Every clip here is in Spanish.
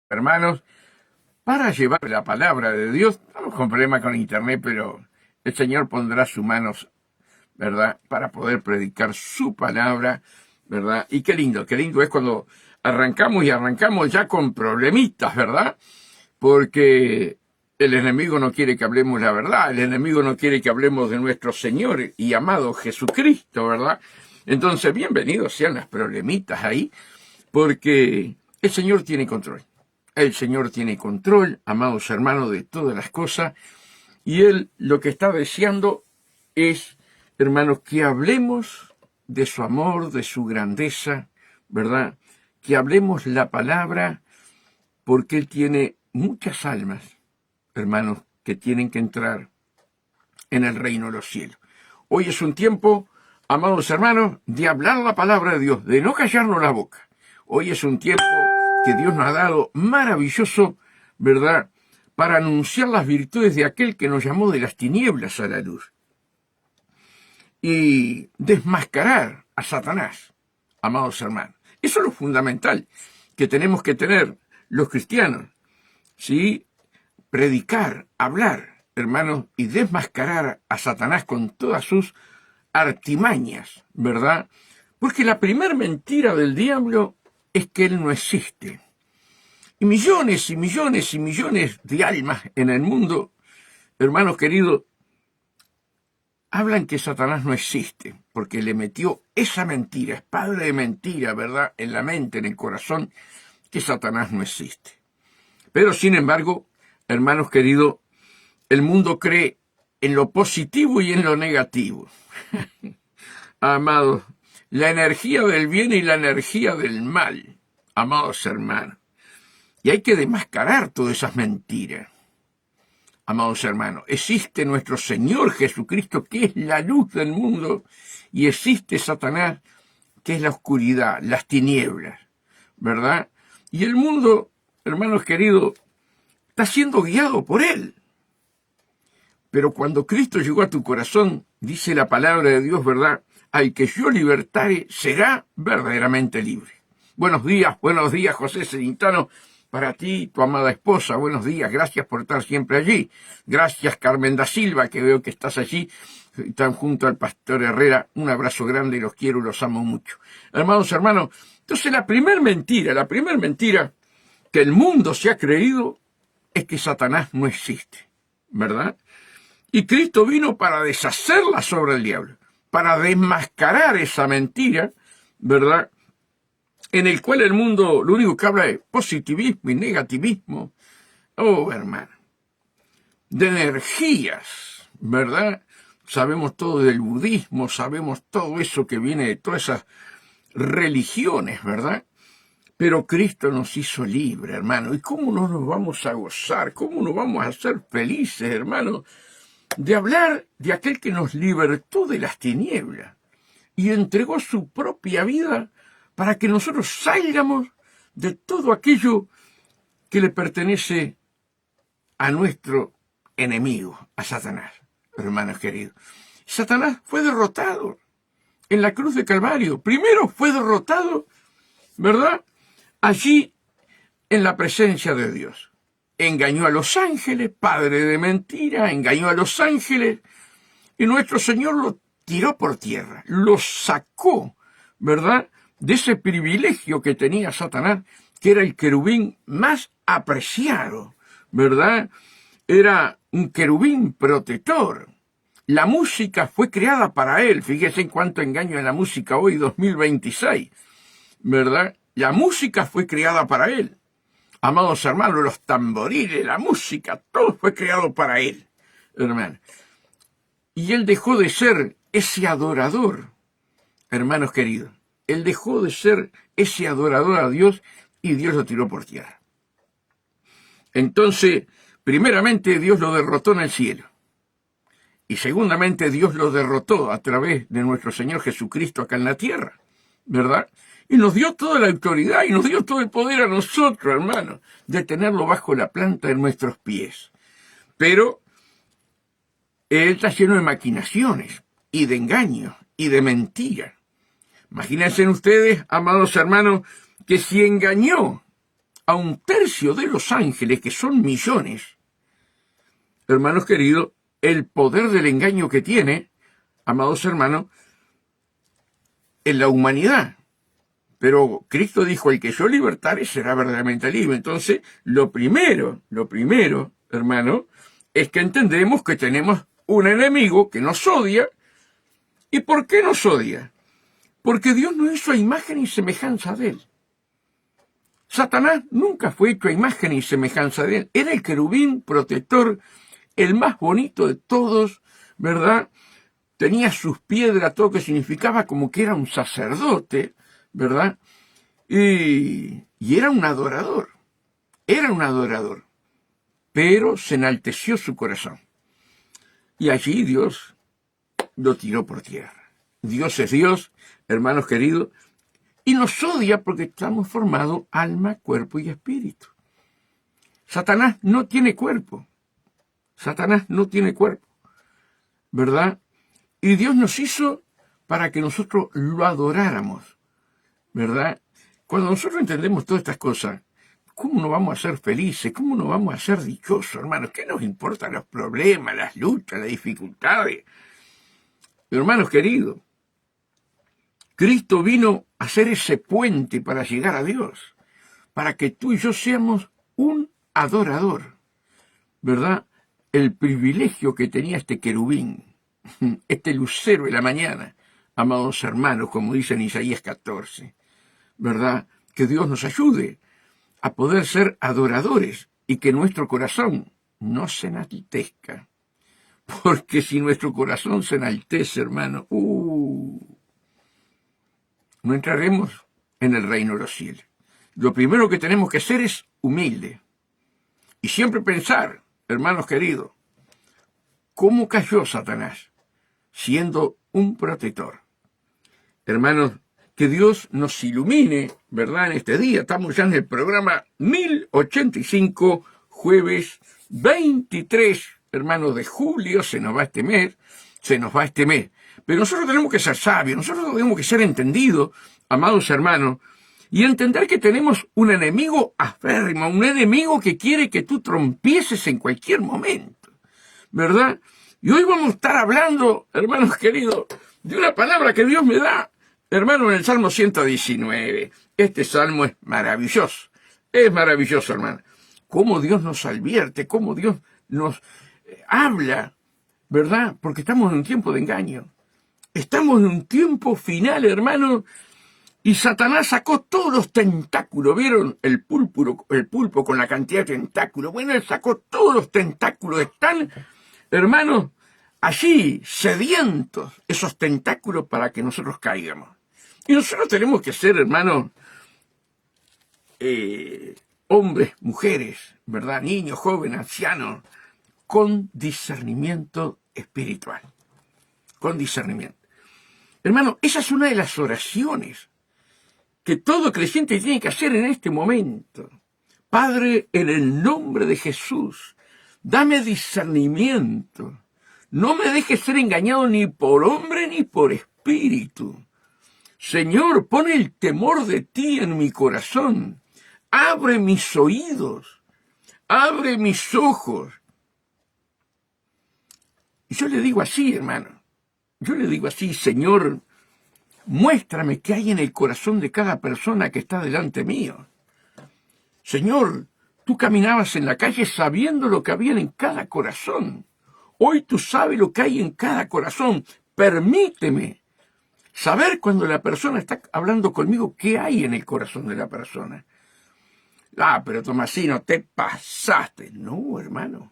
hermanos, para llevar la palabra de Dios. Estamos con problemas con internet, pero el Señor pondrá sus manos, ¿verdad?, para poder predicar su palabra, ¿verdad? Y qué lindo es cuando arrancamos ya con problemitas, ¿verdad? Porque el enemigo no quiere que hablemos la verdad, el enemigo no quiere que hablemos de nuestro Señor y amado Jesucristo, ¿verdad? Entonces, bienvenidos sean las problemitas ahí, porque el Señor tiene control. El Señor tiene control, amados hermanos, de todas las cosas, y Él lo que está deseando es, hermanos, que hablemos de su amor, de su grandeza, ¿verdad? Que hablemos la palabra, porque Él tiene muchas almas, hermanos, que tienen que entrar en el reino de los cielos. Hoy es un tiempo, amados hermanos, de hablar la palabra de Dios, de no callarnos la boca. Hoy es un tiempo que Dios nos ha dado maravilloso, ¿verdad?, para anunciar las virtudes de aquel que nos llamó de las tinieblas a la luz. Y desmascarar a Satanás, amados hermanos. Eso es lo fundamental que tenemos que tener los cristianos, ¿sí? Predicar, hablar, hermanos, y desmascarar a Satanás con todas sus artimañas, ¿verdad? Porque la primer mentira del diablo es que él no existe. Y millones y millones y millones de almas en el mundo, hermanos queridos, hablan que Satanás no existe, porque le metió esa mentira, es padre de mentira, ¿verdad?, en la mente, en el corazón, que Satanás no existe. Pero, sin embargo, hermanos queridos, el mundo cree en lo positivo y en lo negativo. Amados, la energía del bien y la energía del mal, amados hermanos. Y hay que desmascarar todas esas mentiras. Amados hermanos, existe nuestro Señor Jesucristo, que es la luz del mundo, y existe Satanás, que es la oscuridad, las tinieblas, ¿verdad? Y el mundo, hermanos queridos, está siendo guiado por él. Pero cuando Cristo llegó a tu corazón, dice la palabra de Dios, ¿verdad?, al que yo libertare será verdaderamente libre. Buenos días, José Celintano, para ti, tu amada esposa. Buenos días, gracias por estar siempre allí. Gracias, Carmen da Silva, que veo que estás allí. Están junto al pastor Herrera. Un abrazo grande y los quiero y los amo mucho. Hermanos, entonces la primer mentira que el mundo se ha creído es que Satanás no existe, ¿verdad? Y Cristo vino para deshacer la obras del diablo, para desmascarar esa mentira, ¿verdad?, en el cual el mundo lo único que habla es positivismo y negativismo. Oh, hermano, de energías, ¿verdad? Sabemos todo del budismo, sabemos todo eso que viene de todas esas religiones, ¿verdad? Pero Cristo nos hizo libres, hermano. ¿Y cómo no nos vamos a gozar? ¿Cómo nos vamos a ser felices, hermano, de hablar de aquel que nos libertó de las tinieblas y entregó su propia vida para que nosotros salgamos de todo aquello que le pertenece a nuestro enemigo, a Satanás, hermanos queridos? Satanás fue derrotado en la cruz de Calvario. Primero fue derrotado, ¿verdad?, allí en la presencia de Dios. Engañó a los ángeles, padre de mentira, engañó a los ángeles, y nuestro Señor lo tiró por tierra, lo sacó, ¿verdad?, de ese privilegio que tenía Satanás, que era el querubín más apreciado, ¿verdad? Era un querubín protector. La música fue creada para él. Fíjese en cuánto engaño en la música hoy, 2026, ¿verdad? La música fue creada para él. Amados hermanos, los tamboriles, la música, todo fue creado para él, hermano. Y él dejó de ser ese adorador, hermanos queridos. Él dejó de ser ese adorador a Dios y Dios lo tiró por tierra. Entonces, primeramente Dios lo derrotó en el cielo. Y segundamente Dios lo derrotó a través de nuestro Señor Jesucristo acá en la tierra, ¿verdad? Y nos dio toda la autoridad y nos dio todo el poder a nosotros, hermanos, de tenerlo bajo la planta de nuestros pies. Pero Él está lleno de maquinaciones y de engaños y de mentiras. Imagínense ustedes, amados hermanos, que si engañó a 1/3 de los ángeles, que son millones, hermanos queridos, el poder del engaño que tiene, amados hermanos, en la humanidad. Pero Cristo dijo, el que yo libertare será verdaderamente libre. Entonces, lo primero, hermano, es que entendemos que tenemos un enemigo que nos odia. ¿Y por qué nos odia? Porque Dios no hizo a imagen y semejanza de él. Satanás nunca fue hecho a imagen y semejanza de él. Era el querubín protector, el más bonito de todos, ¿verdad? Tenía sus piedras, todo que significaba como que era un sacerdote, ¿verdad? Y era un adorador, pero se enalteció su corazón. Y allí Dios lo tiró por tierra. Dios es Dios, hermanos queridos, y nos odia porque estamos formados alma, cuerpo y espíritu. Satanás no tiene cuerpo, ¿verdad? Y Dios nos hizo para que nosotros lo adoráramos, ¿verdad? Cuando nosotros entendemos todas estas cosas, ¿cómo no vamos a ser felices? ¿Cómo no vamos a ser dichosos, hermanos? ¿Qué nos importan los problemas, las luchas, las dificultades? Hermanos queridos, Cristo vino a ser ese puente para llegar a Dios, para que tú y yo seamos un adorador, ¿verdad? El privilegio que tenía este querubín, este lucero de la mañana, amados hermanos, como dice en Isaías 14, ¿verdad? Que Dios nos ayude a poder ser adoradores y que nuestro corazón no se enaltezca. Porque si nuestro corazón se enaltece, hermano, no entraremos en el reino de los cielos. Lo primero que tenemos que hacer es humilde. Y siempre pensar, hermanos queridos, cómo cayó Satanás siendo un protector. Hermanos, que Dios nos ilumine, ¿verdad? En este día estamos ya en el programa 1085, jueves 23, hermanos, de julio. Se nos va este mes. Pero nosotros tenemos que ser sabios, nosotros tenemos que ser entendidos, amados hermanos, y entender que tenemos un enemigo aférrimo, un enemigo que quiere que tú trompieces en cualquier momento, ¿verdad? Y hoy vamos a estar hablando, hermanos queridos, de una palabra que Dios me da, hermano, en el Salmo 119. Este salmo es maravilloso, hermano. Cómo Dios nos advierte, cómo Dios nos habla, ¿verdad? Porque estamos en un tiempo de engaño. Estamos en un tiempo final, hermano, y Satanás sacó todos los tentáculos. ¿Vieron el pulpo con la cantidad de tentáculos? Bueno, él sacó todos los tentáculos. Están, hermanos, allí, sedientos, esos tentáculos para que nosotros caigamos. Y nosotros tenemos que ser, hermanos, hombres, mujeres, ¿verdad? Niños, jóvenes, ancianos, con discernimiento espiritual. Con discernimiento. Hermano, esa es una de las oraciones que todo creyente tiene que hacer en este momento. Padre, en el nombre de Jesús, dame discernimiento. No me dejes ser engañado ni por hombre ni por espíritu. Señor, pon el temor de ti en mi corazón. Abre mis oídos. Abre mis ojos. Y yo le digo así, hermano. Yo le digo así, Señor, muéstrame qué hay en el corazón de cada persona que está delante mío. Señor, tú caminabas en la calle sabiendo lo que había en cada corazón. Hoy tú sabes lo que hay en cada corazón. Permíteme saber cuando la persona está hablando conmigo qué hay en el corazón de la persona. Pero Tomasino, te pasaste. No, hermano,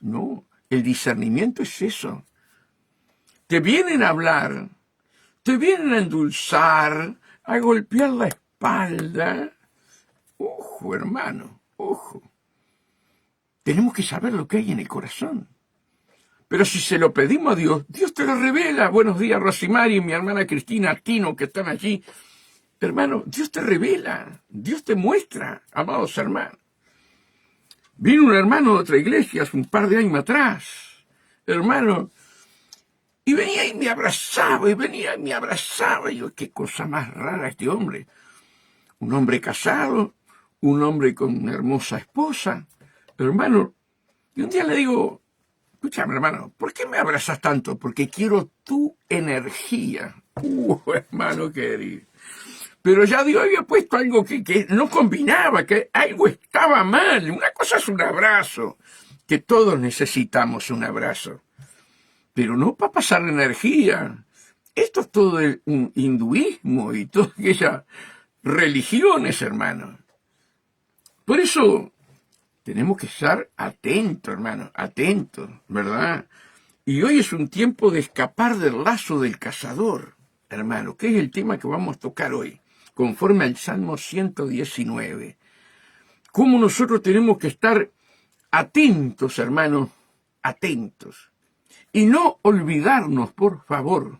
no. El discernimiento es eso. Te vienen a hablar, te vienen a endulzar, a golpear la espalda. Ojo, hermano, ojo. Tenemos que saber lo que hay en el corazón. Pero si se lo pedimos a Dios, Dios te lo revela. Buenos días, Rosimari y mi hermana Cristina Artino, que están allí. Hermano, Dios te revela, Dios te muestra, amados hermanos. Vino un hermano de otra iglesia hace un par de años atrás, hermano, y venía y me abrazaba, Y yo, qué cosa más rara este hombre. Un hombre casado, un hombre con una hermosa esposa, hermano, y un día le digo, escúchame, hermano, ¿por qué me abrazas tanto? Porque quiero tu energía. Hermano querido. Pero ya Dios había puesto algo que no combinaba, que algo estaba mal. Una cosa es un abrazo, que todos necesitamos un abrazo, pero no para pasar energía. Esto es todo un hinduismo y todas aquellas religiones, hermano. Por eso tenemos que estar atentos, hermano, atentos, ¿verdad? Y hoy es un tiempo de escapar del lazo del cazador, hermano, que es el tema que vamos a tocar hoy, conforme al Salmo 119. Cómo nosotros tenemos que estar atentos, hermano, atentos. Y no olvidarnos, por favor,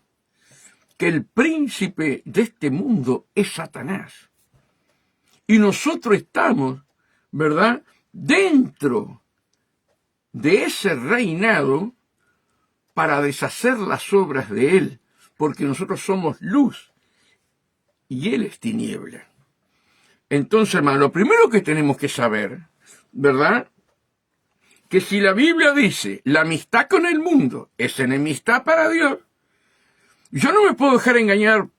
que el príncipe de este mundo es Satanás. Y nosotros estamos, ¿verdad?, dentro de ese reinado para deshacer las obras de él, porque nosotros somos luz y él es tiniebla. Entonces, hermano, lo primero que tenemos que saber, ¿verdad?, que si la Biblia dice la amistad con el mundo es enemistad para Dios, yo no me puedo dejar engañar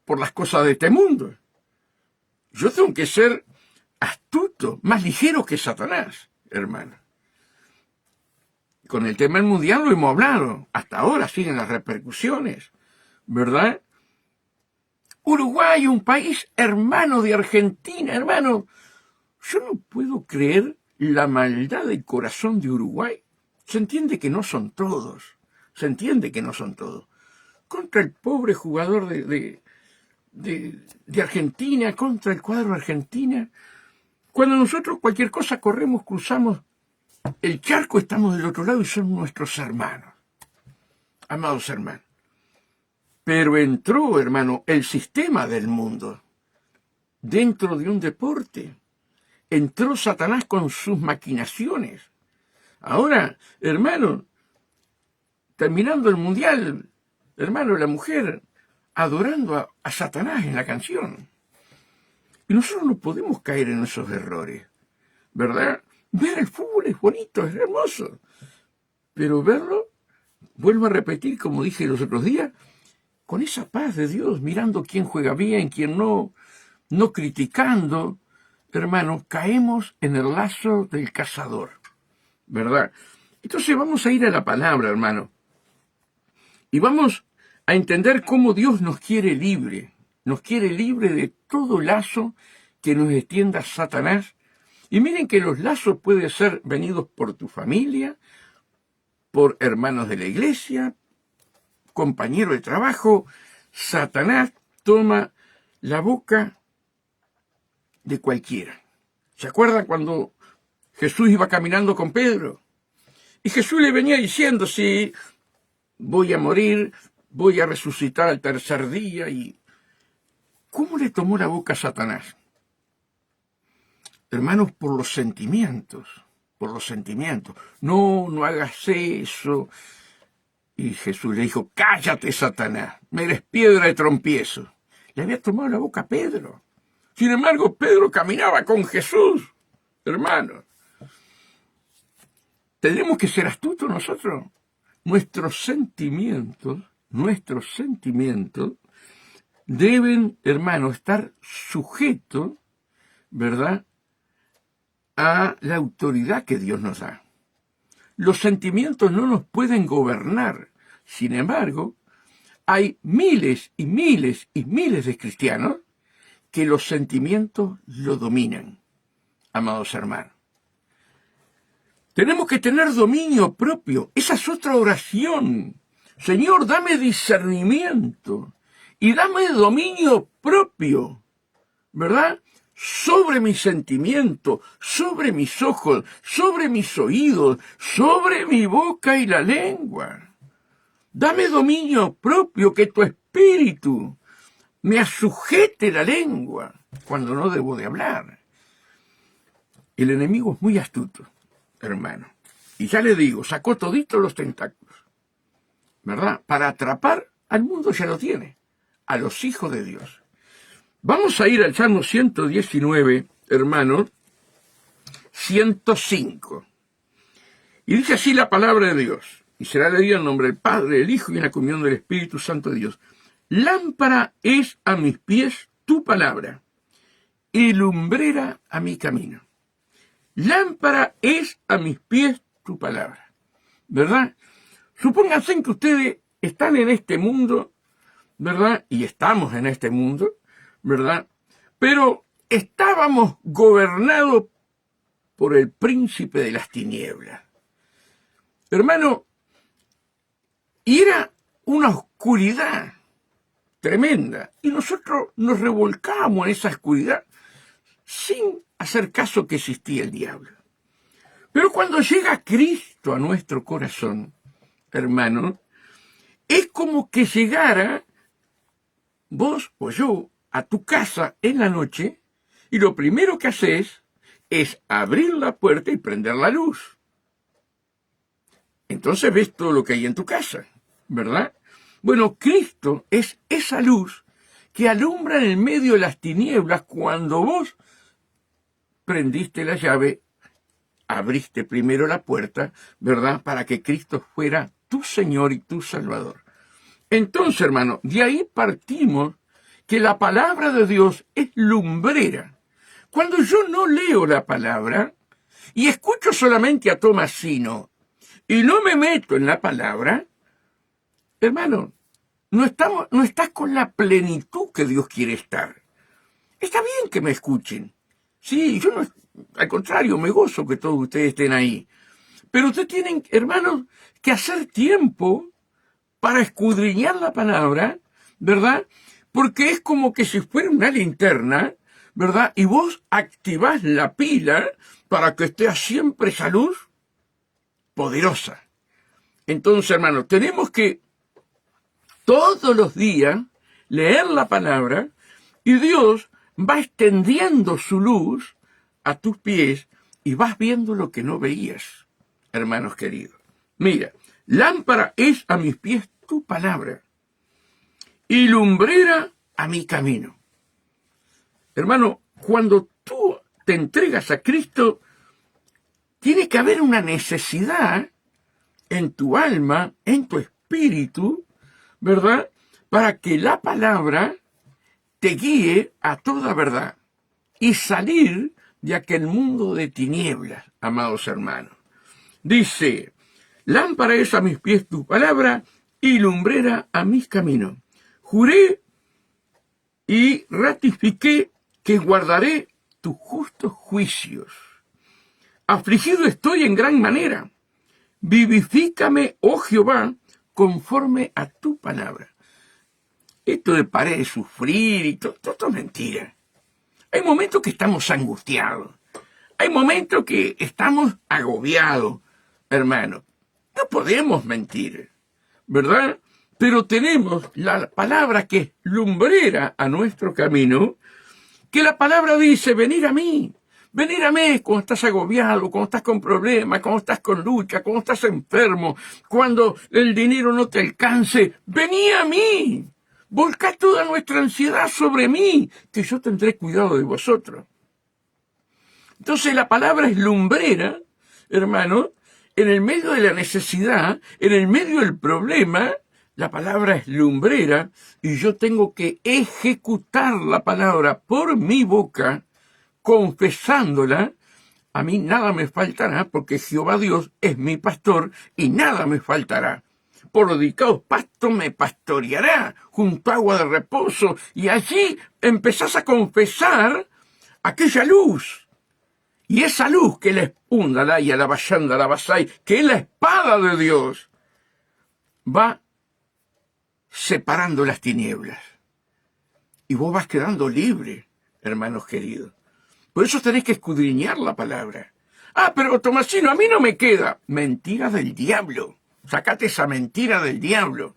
por las cosas de este mundo. Yo tengo que ser astuto, más ligero que Satanás, hermano. Con el tema mundial lo hemos hablado. Hasta ahora siguen las repercusiones, ¿verdad? Uruguay, un país hermano de Argentina, hermano. Yo no puedo creer la maldad del corazón de Uruguay. Se entiende que no son todos. Se entiende que no son todos. Contra el pobre jugador de Argentina, contra el cuadro Argentina. Cuando nosotros cualquier cosa corremos, cruzamos el charco, estamos del otro lado y son nuestros hermanos. Amados hermanos. Pero entró, hermano, el sistema del mundo dentro de un deporte. Entró Satanás con sus maquinaciones. Ahora, hermano, terminando el mundial, hermano, la mujer adorando a Satanás en la canción. Y nosotros no podemos caer en esos errores, ¿verdad? Ver el fútbol es bonito, es hermoso. Pero verlo, vuelvo a repetir, como dije los otros días, con esa paz de Dios, mirando quién juega bien, quién no criticando, hermano, caemos en el lazo del cazador, ¿verdad? Entonces vamos a ir a la palabra, hermano, y vamos a entender cómo Dios nos quiere libre de todo lazo que nos extienda Satanás. Y miren que los lazos pueden ser venidos por tu familia, por hermanos de la iglesia, compañero de trabajo. Satanás toma la boca de cualquiera. ¿Se acuerdan cuando Jesús iba caminando con Pedro? Y Jesús le venía diciendo, sí, voy a morir, voy a resucitar al tercer día. ¿Y cómo le tomó la boca a Satanás? Hermanos, por los sentimientos. No hagas eso. Y Jesús le dijo, cállate, Satanás, me eres piedra de trompiezo. Le había tomado la boca a Pedro. Sin embargo, Pedro caminaba con Jesús, hermano. Tenemos que ser astutos nosotros. Nuestros sentimientos deben, hermano, estar sujetos, ¿verdad?, a la autoridad que Dios nos da. Los sentimientos no nos pueden gobernar. Sin embargo, hay miles y miles y miles de cristianos que los sentimientos lo dominan, amados hermanos. Tenemos que tener dominio propio. Esa es otra oración. Señor, dame discernimiento y dame dominio propio, ¿verdad?, sobre mis sentimientos, sobre mis ojos, sobre mis oídos, sobre mi boca y la lengua. Dame dominio propio, que tu espíritu me asujete la lengua cuando no debo de hablar. El enemigo es muy astuto, hermano. Y ya le digo, sacó toditos los tentáculos, ¿verdad? Para atrapar al mundo ya lo tiene, a los hijos de Dios. Vamos a ir al Salmo 119 hermanos, 105. Y dice así la palabra de Dios. Y será leída en nombre del Padre, del Hijo y en la comunión del Espíritu Santo de Dios. Lámpara es a mis pies tu palabra y lumbrera a mi camino. Lámpara es a mis pies tu palabra. ¿Verdad? Supónganse que ustedes están en este mundo, ¿verdad? Y estamos en este mundo, ¿verdad? Pero estábamos gobernados por el príncipe de las tinieblas. Hermano, y era una oscuridad tremenda. Y nosotros nos revolcábamos en esa oscuridad sin hacer caso que existía el diablo. Pero cuando llega Cristo a nuestro corazón, hermano, es como que llegara vos o yo a tu casa en la noche y lo primero que haces es abrir la puerta y prender la luz. Entonces ves todo lo que hay en tu casa, ¿verdad? Bueno, Cristo es esa luz que alumbra en el medio de las tinieblas cuando vos prendiste la llave, abriste primero la puerta, ¿verdad? Para que Cristo fuera tu Señor y tu Salvador. Entonces, hermano, de ahí partimos que la palabra de Dios es lumbrera. Cuando yo no leo la palabra y escucho solamente a Tomasino y no me meto en la palabra, hermano, no estás con la plenitud que Dios quiere estar. Está bien que me escuchen. Sí, yo no, al contrario, me gozo que todos ustedes estén ahí. Pero ustedes tienen, hermanos, que hacer tiempo para escudriñar la palabra, ¿verdad? Porque es como que si fuera una linterna, ¿verdad? Y vos activás la pila para que esté siempre esa luz poderosa. Entonces, hermanos, tenemos que todos los días leer la palabra y Dios va extendiendo su luz a tus pies y vas viendo lo que no veías, hermanos queridos. Mira, lámpara es a mis pies tu palabra y lumbrera a mi camino. Hermano, cuando tú te entregas a Cristo, tiene que haber una necesidad en tu alma, en tu espíritu, ¿verdad? Para que la palabra te guíe a toda verdad y salir de aquel mundo de tinieblas, amados hermanos. Dice, lámpara es a mis pies tu palabra y lumbrera a mis caminos. Juré y ratifiqué que guardaré tus justos juicios. Afligido estoy en gran manera. Vivifícame, oh Jehová, conforme a tu palabra. Esto de parar de sufrir y todo esto es mentira. Hay momentos que estamos angustiados. Hay momentos que estamos agobiados, hermano. No podemos mentir, ¿verdad? Pero tenemos la palabra que es lumbrera a nuestro camino, que la palabra dice, venid a mí cuando estás agobiado, cuando estás con problemas, cuando estás con lucha, cuando estás enfermo, cuando el dinero no te alcance, vení a mí. Volcá toda nuestra ansiedad sobre mí, que yo tendré cuidado de vosotros. Entonces la palabra es lumbrera, hermano, en el medio de la necesidad, en el medio del problema, la palabra es lumbrera y yo tengo que ejecutar la palabra por mi boca, confesándola. A mí nada me faltará porque Jehová Dios es mi pastor y nada me faltará. Por los dedicados pastos me pastoreará junto a agua de reposo y allí empezás a confesar aquella luz. Y esa luz que es la espúndala y a la bayanda, la basai, que es la espada de Dios, va separando las tinieblas. Y vos vas quedando libre, hermanos queridos. Por eso tenés que escudriñar la palabra. Ah, pero Tomasino, a mí no me queda. Mentira del diablo. Sacate esa mentira del diablo.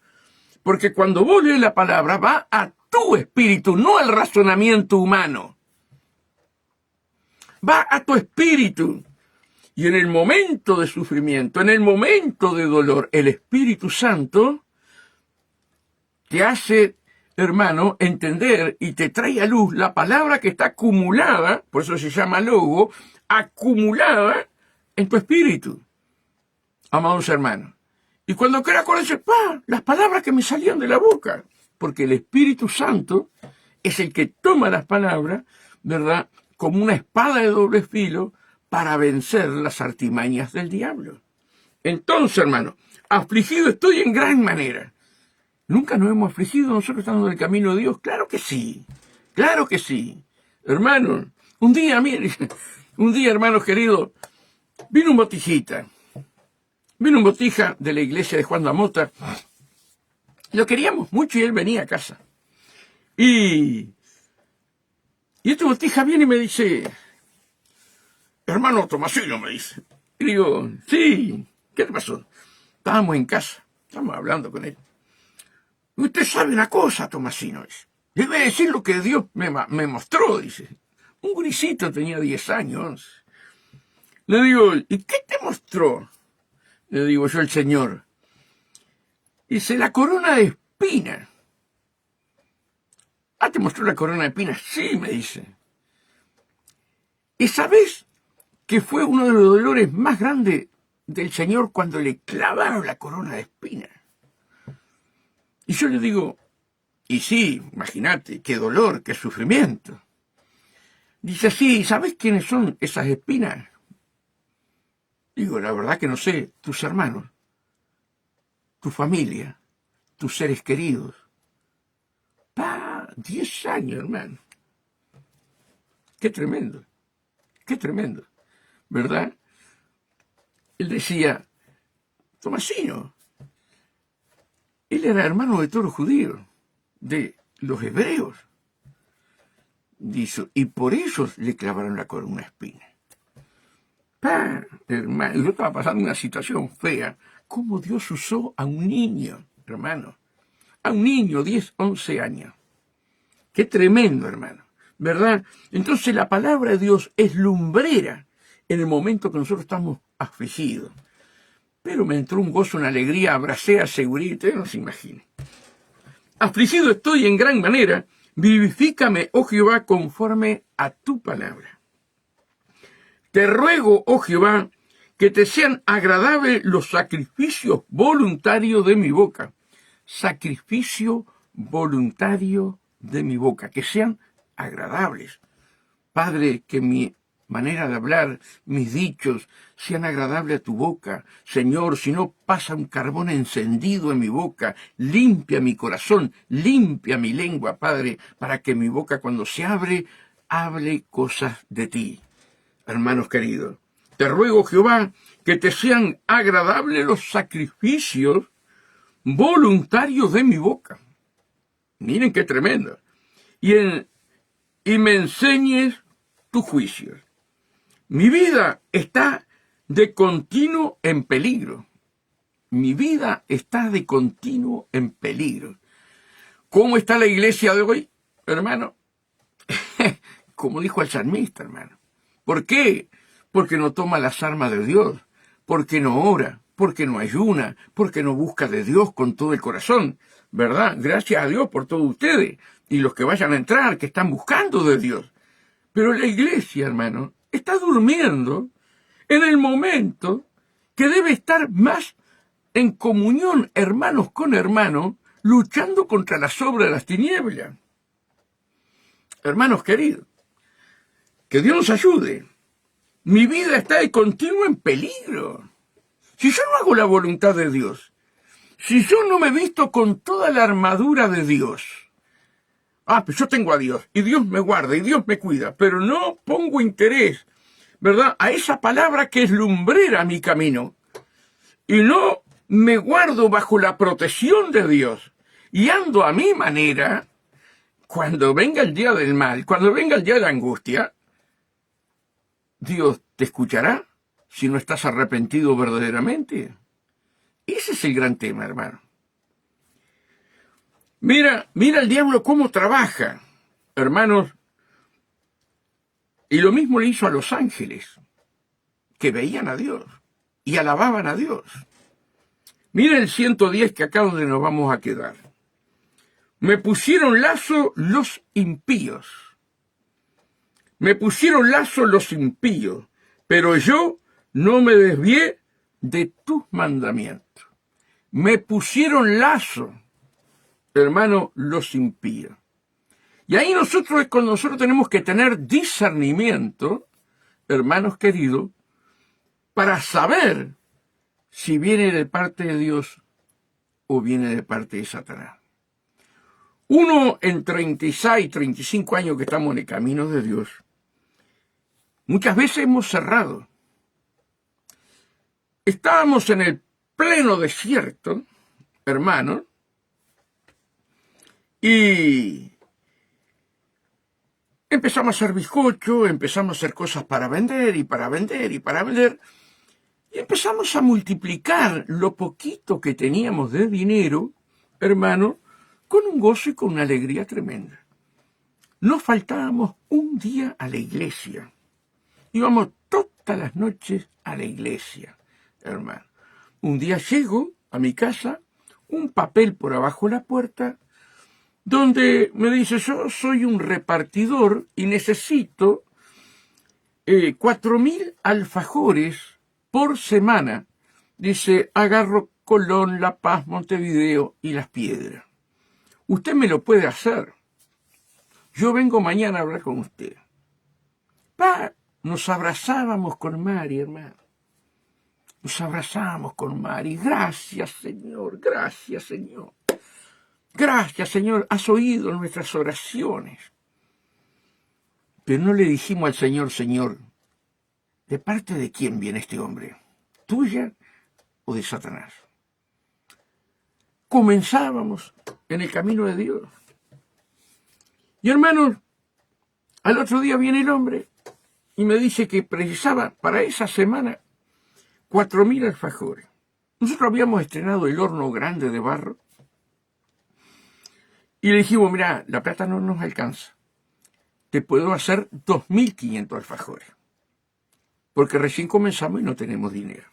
Porque cuando vos lees la palabra, va a tu espíritu, no al razonamiento humano. Va a tu espíritu. Y en el momento de sufrimiento, en el momento de dolor, el Espíritu Santo te hace hermano, entender y te trae a luz la palabra que está acumulada, por eso se llama logo, acumulada en tu espíritu, amados hermanos. Y cuando quiera acordarse, las palabras que me salían de la boca, porque el Espíritu Santo es el que toma las palabras, ¿verdad?, como una espada de doble filo para vencer las artimañas del diablo. Entonces, hermano, afligido estoy en gran manera. ¿Nunca nos hemos afligido nosotros estando en el camino de Dios? Claro que sí, claro que sí. Hermano, un día, mire, un día, hermanos queridos, vino un botijita. Vino un botija de la iglesia de Juan Damota. Lo queríamos mucho y él venía a casa. Y este botija viene y me dice, hermano Tomasino, me dice. Y digo, sí, ¿qué te pasó? Estábamos en casa, estábamos hablando con él. Usted sabe una cosa, Tomasino, dice. Le voy a decir lo que Dios me mostró, dice. Un gurisito tenía 10 años. Le digo, ¿y qué te mostró? Le digo yo, el Señor. Dice, la corona de espinas. Ah, ¿te mostró la corona de espinas? Sí, me dice. ¿Y sabes que fue uno de los dolores más grandes del Señor cuando le clavaron la corona de espinas? Y yo le digo, y sí, imagínate, qué dolor, qué sufrimiento. Dice, sí, ¿sabes quiénes son esas espinas? Digo, la verdad que no sé, tus hermanos, tu familia, tus seres queridos. 10 años, hermano. Qué tremendo, ¿verdad? Él decía, Tomasino, él era hermano de todos los judíos, de los hebreos. Dice, y por eso le clavaron la corona de espina. Hermano, yo estaba pasando una situación fea. ¿Cómo Dios usó a un niño, hermano? A un niño, 10, 11 años. Qué tremendo, hermano, ¿verdad? Entonces la palabra de Dios es lumbrera en el momento que nosotros estamos afligidos. Pero me entró un gozo, una alegría, abracé a seguridad, no se imagina. Afligido estoy en gran manera, vivifícame, oh Jehová, conforme a tu palabra. Te ruego, oh Jehová, que te sean agradables los sacrificios voluntarios de mi boca. Sacrificio voluntario de mi boca, que sean agradables. Padre, que mi manera de hablar, mis dichos, sean agradables a tu boca. Señor, si no pasa un carbón encendido en mi boca, limpia mi corazón, limpia mi lengua, Padre, para que mi boca cuando se abre, hable cosas de ti. Hermanos queridos, te ruego, Jehová, que te sean agradables los sacrificios voluntarios de mi boca. Miren qué tremendo. Y me enseñes tus juicios. Mi vida está de continuo en peligro. Mi vida está de continuo en peligro. ¿Cómo está la iglesia de hoy, hermano? Como dijo el salmista, hermano. ¿Por qué? Porque no toma las armas de Dios, porque no ora, porque no ayuna, porque no busca de Dios con todo el corazón, ¿verdad? Gracias a Dios por todos ustedes y los que vayan a entrar, que están buscando de Dios. Pero la iglesia, hermano, está durmiendo en el momento que debe estar más en comunión, hermanos con hermanos, luchando contra las obras de las tinieblas. Hermanos queridos, que Dios nos ayude. Mi vida está de continuo en peligro. Si yo no hago la voluntad de Dios, si yo no me visto con toda la armadura de Dios, pues yo tengo a Dios, y Dios me guarda, y Dios me cuida, pero no pongo interés, ¿verdad?, a esa palabra que es lumbrera a mi camino, y no me guardo bajo la protección de Dios, y ando a mi manera, cuando venga el día del mal, cuando venga el día de la angustia, ¿Dios te escuchará si no estás arrepentido verdaderamente? Ese es el gran tema, hermano. Mira el diablo cómo trabaja, hermanos. Y lo mismo le hizo a los ángeles, que veían a Dios y alababan a Dios. Mira el 110, que acá donde nos vamos a quedar. Me pusieron lazo los impíos. Me pusieron lazo los impíos, pero yo no me desvié de tus mandamientos. Me pusieron lazo, hermano, los impíos. Y ahí con nosotros tenemos que tener discernimiento, hermanos queridos, para saber si viene de parte de Dios o viene de parte de Satanás. Uno en 36, 35 años que estamos en el camino de Dios, muchas veces hemos cerrado. Estábamos en el pleno desierto, hermanos, y empezamos a hacer bizcocho, empezamos a hacer cosas para vender y para vender y para vender, y empezamos a multiplicar lo poquito que teníamos de dinero, hermano, con un gozo y con una alegría tremenda. No faltábamos un día a la iglesia. Íbamos todas las noches a la iglesia, hermano. Un día llego a mi casa, un papel por abajo de la puerta, donde me dice, yo soy un repartidor y necesito 4.000 alfajores por semana. Dice, agarro Colón, La Paz, Montevideo y Las Piedras. Usted me lo puede hacer. Yo vengo mañana a hablar con usted. Nos abrazábamos con Mari, hermano. Nos abrazábamos con Mari. Gracias, Señor. Gracias, Señor. Gracias, Señor. Has oído nuestras oraciones. Pero no le dijimos al Señor, Señor, ¿de parte de quién viene este hombre? ¿Tuya o de Satanás? Comenzábamos en el camino de Dios. Y hermanos, al otro día viene el hombre y me dice que precisaba para esa semana 4.000 alfajores. Nosotros habíamos estrenado el horno grande de barro y le dijimos, mira, la plata no nos alcanza. Te puedo hacer 2.500 alfajores. Porque recién comenzamos y no tenemos dinero.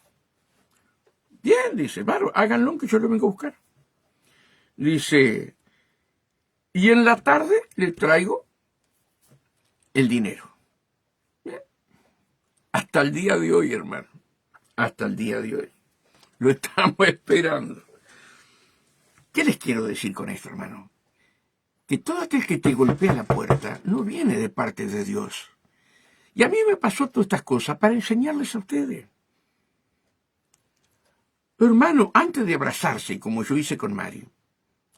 Bien, dice, bueno, háganlo que yo lo vengo a buscar. Dice, y en la tarde le traigo el dinero. Bien. Hasta el día de hoy, hermano. Hasta el día de hoy. Lo estamos esperando. ¿Qué les quiero decir con esto, hermano? Que todo aquel que te golpea la puerta no viene de parte de Dios. Y a mí me pasó todas estas cosas para enseñarles a ustedes. Hermano, antes de abrazarse, como yo hice con Mario,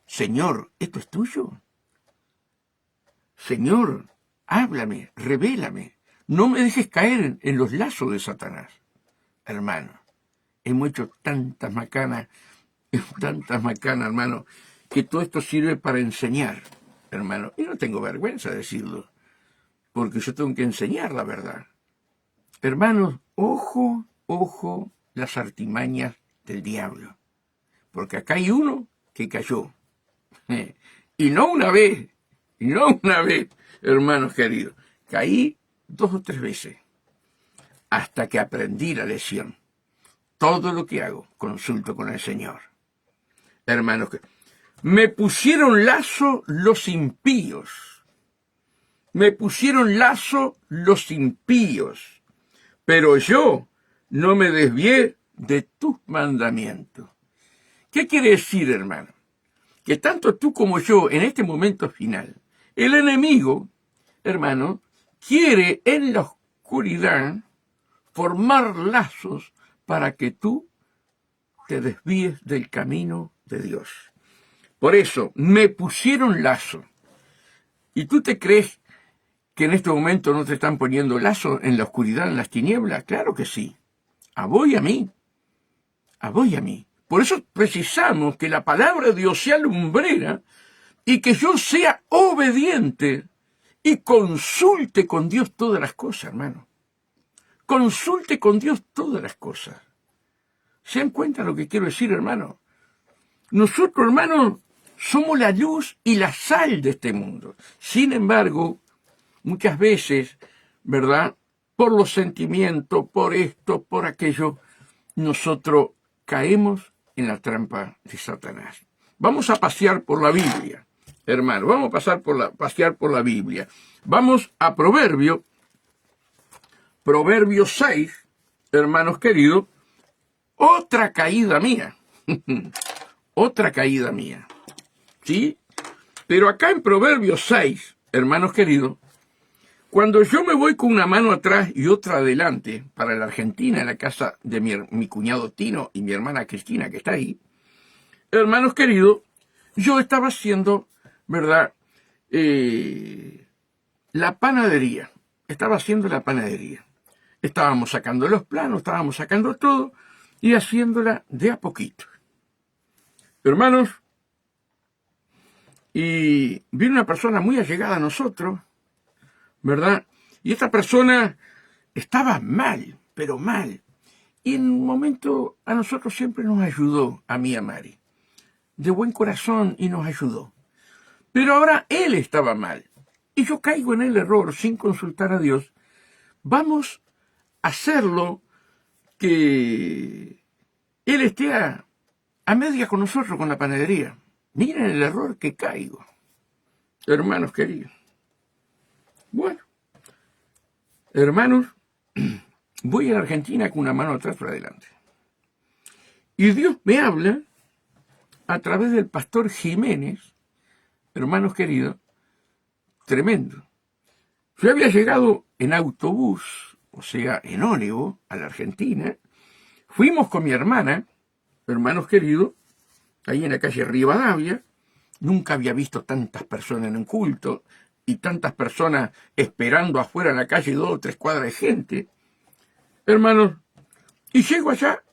Señor, ¿esto es tuyo? Señor, háblame, revélame. No me dejes caer en los lazos de Satanás. Hermano, hemos hecho tantas macanas, hermano, que todo esto sirve para enseñar, hermano. Y no tengo vergüenza de decirlo, porque yo tengo que enseñar la verdad. Hermanos, ojo, las artimañas del diablo. Porque acá hay uno que cayó. Y no una vez, hermanos queridos. Caí 2 o 3 veces, hasta que aprendí la lección. Todo lo que hago, consulto con el Señor. Hermanos, me pusieron lazo los impíos. Me pusieron lazo los impíos. Pero yo no me desvié de tus mandamientos. ¿Qué quiere decir, hermano? Que tanto tú como yo, en este momento final, el enemigo, hermano, quiere en la oscuridad formar lazos para que tú te desvíes del camino de Dios. Por eso, me pusieron lazo. ¿Y tú te crees que en este momento no te están poniendo lazo en la oscuridad, en las tinieblas? Claro que sí. A vos y a mí. A vos y a mí. Por eso precisamos que la palabra de Dios sea lumbrera y que yo sea obediente y consulte con Dios todas las cosas, hermano. Consulte con Dios todas las cosas. ¿Se dan cuenta lo que quiero decir, hermano? Nosotros, hermanos, somos la luz y la sal de este mundo. Sin embargo, muchas veces, ¿verdad? Por los sentimientos, por esto, por aquello, nosotros caemos en la trampa de Satanás. Vamos a pasear por la Biblia. hermano. Vamos a pasear por la Biblia. Vamos a Proverbio 6, hermanos queridos. Otra caída mía. Otra caída mía. ¿Sí? Pero acá en Proverbios 6, hermanos queridos, cuando yo me voy con una mano atrás y otra adelante para la Argentina, en la casa de mi cuñado Tino y mi hermana Cristina, que está ahí, hermanos queridos, yo estaba haciendo, ¿verdad?, la panadería. Estaba haciendo la panadería. Estábamos sacando los planos, estábamos sacando todo y haciéndola de a poquito. Hermanos, y vino una persona muy allegada a nosotros, ¿verdad? Y esta persona estaba mal, pero mal. Y en un momento a nosotros siempre nos ayudó, a mí y a Mari, de buen corazón, y nos ayudó. Pero ahora él estaba mal. Y yo caigo en el error, sin consultar a Dios. Vamos a hacerlo que él esté a media con nosotros, con la panadería. Miren el error que caigo, hermanos queridos. Bueno, hermanos, voy a la Argentina con una mano atrás para adelante. Y Dios me habla a través del pastor Jiménez, hermanos queridos, tremendo. Yo había llegado en autobús, o sea, en ónibus, a la Argentina. Fuimos con mi hermana, hermanos queridos, ahí en la calle Rivadavia. Nunca había visto tantas personas en un culto y tantas personas esperando afuera en la calle, 2 o 3 cuadras de gente. Hermanos, y llego allá,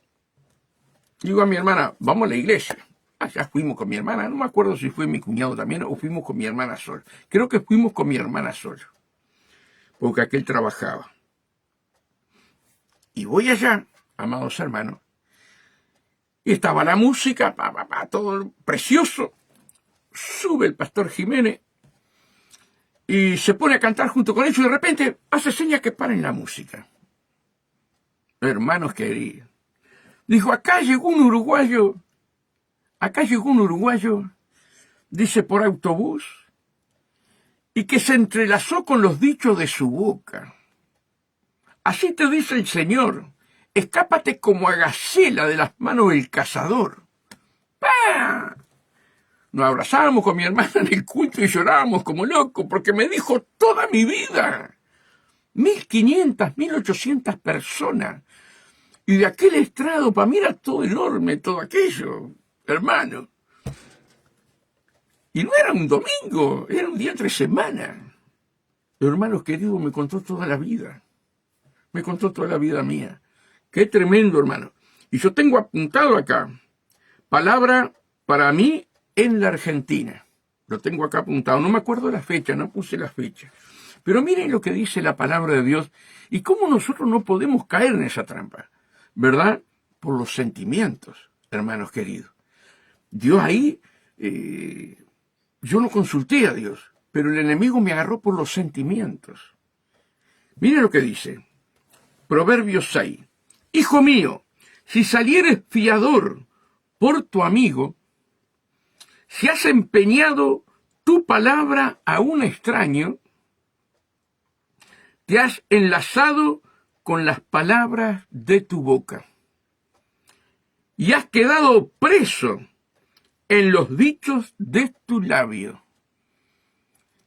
digo a mi hermana, vamos a la iglesia. Allá fuimos con mi hermana, no me acuerdo si fue mi cuñado también o fuimos con mi hermana sola. Creo que fuimos con mi hermana sola, porque aquel trabajaba. Y voy allá, amados hermanos, y estaba la música, todo precioso. Sube el pastor Jiménez y se pone a cantar junto con ellos y de repente hace señas que paren la música. Hermanos queridos, dijo, acá llegó un uruguayo, dice, por autobús, y que se entrelazó con los dichos de su boca. Así te dice el Señor, escápate como a gacela de las manos del cazador. ¡Pah! Nos abrazábamos con mi hermana en el culto y llorábamos como locos, porque me dijo toda mi vida. 1.500, 1.800 personas. Y de aquel estrado, para mí era todo enorme, todo aquello, hermano. Y no era un domingo, era un día entre semana. Hermanos queridos, me contó toda la vida. Me contó toda la vida mía. Qué tremendo, hermano. Y yo tengo apuntado acá, palabra para mí en la Argentina. Lo tengo acá apuntado. No me acuerdo la fecha, no puse la fecha. Pero miren lo que dice la palabra de Dios y cómo nosotros no podemos caer en esa trampa, ¿verdad? Por los sentimientos, hermanos queridos. Dios ahí, yo no consulté a Dios, pero el enemigo me agarró por los sentimientos. Miren lo que dice. Proverbios 6. Hijo mío, si salieres fiador por tu amigo, si has empeñado tu palabra a un extraño, te has enlazado con las palabras de tu boca y has quedado preso en los dichos de tu labio.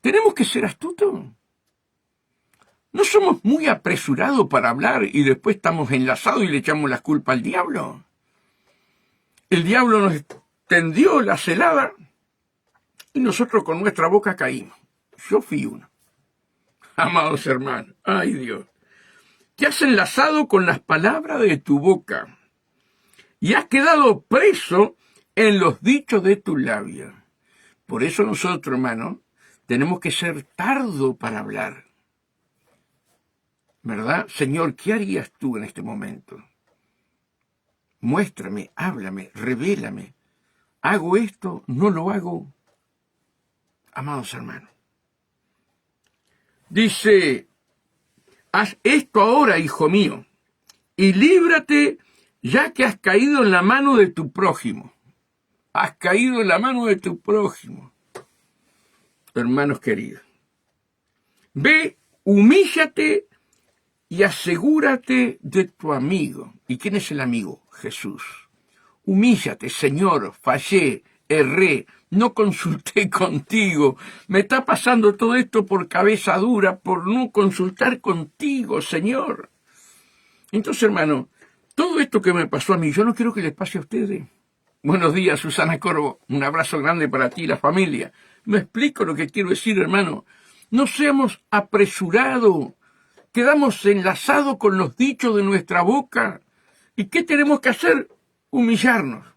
Tenemos que ser astutos. ¿No somos muy apresurados para hablar y después estamos enlazados y le echamos la culpa al diablo? El diablo nos tendió la celada y nosotros con nuestra boca caímos. Yo fui uno. Amados hermanos, ay Dios, te has enlazado con las palabras de tu boca y has quedado preso en los dichos de tu labio. Por eso nosotros, hermanos, tenemos que ser tardos para hablar. ¿Verdad? Señor, ¿qué harías tú en este momento? Muéstrame, háblame, revélame. ¿Hago esto? ¿No lo hago? Amados hermanos. Dice, haz esto ahora, hijo mío, y líbrate ya que has caído en la mano de tu prójimo. Has caído en la mano de tu prójimo. hermanos queridos. Ve, humíllate y asegúrate de tu amigo. ¿Y quién es el amigo? Jesús. Humíllate, Señor, fallé, erré, no consulté contigo. Me está pasando todo esto por cabeza dura, por no consultar contigo, Señor. Entonces, hermano, todo esto que me pasó a mí, yo no quiero que les pase a ustedes. Buenos días, Susana Corvo. Un abrazo grande para ti y la familia. Me explico lo que quiero decir, hermano. No seamos apresurados. Quedamos enlazados con los dichos de nuestra boca. ¿Y qué tenemos que hacer? Humillarnos.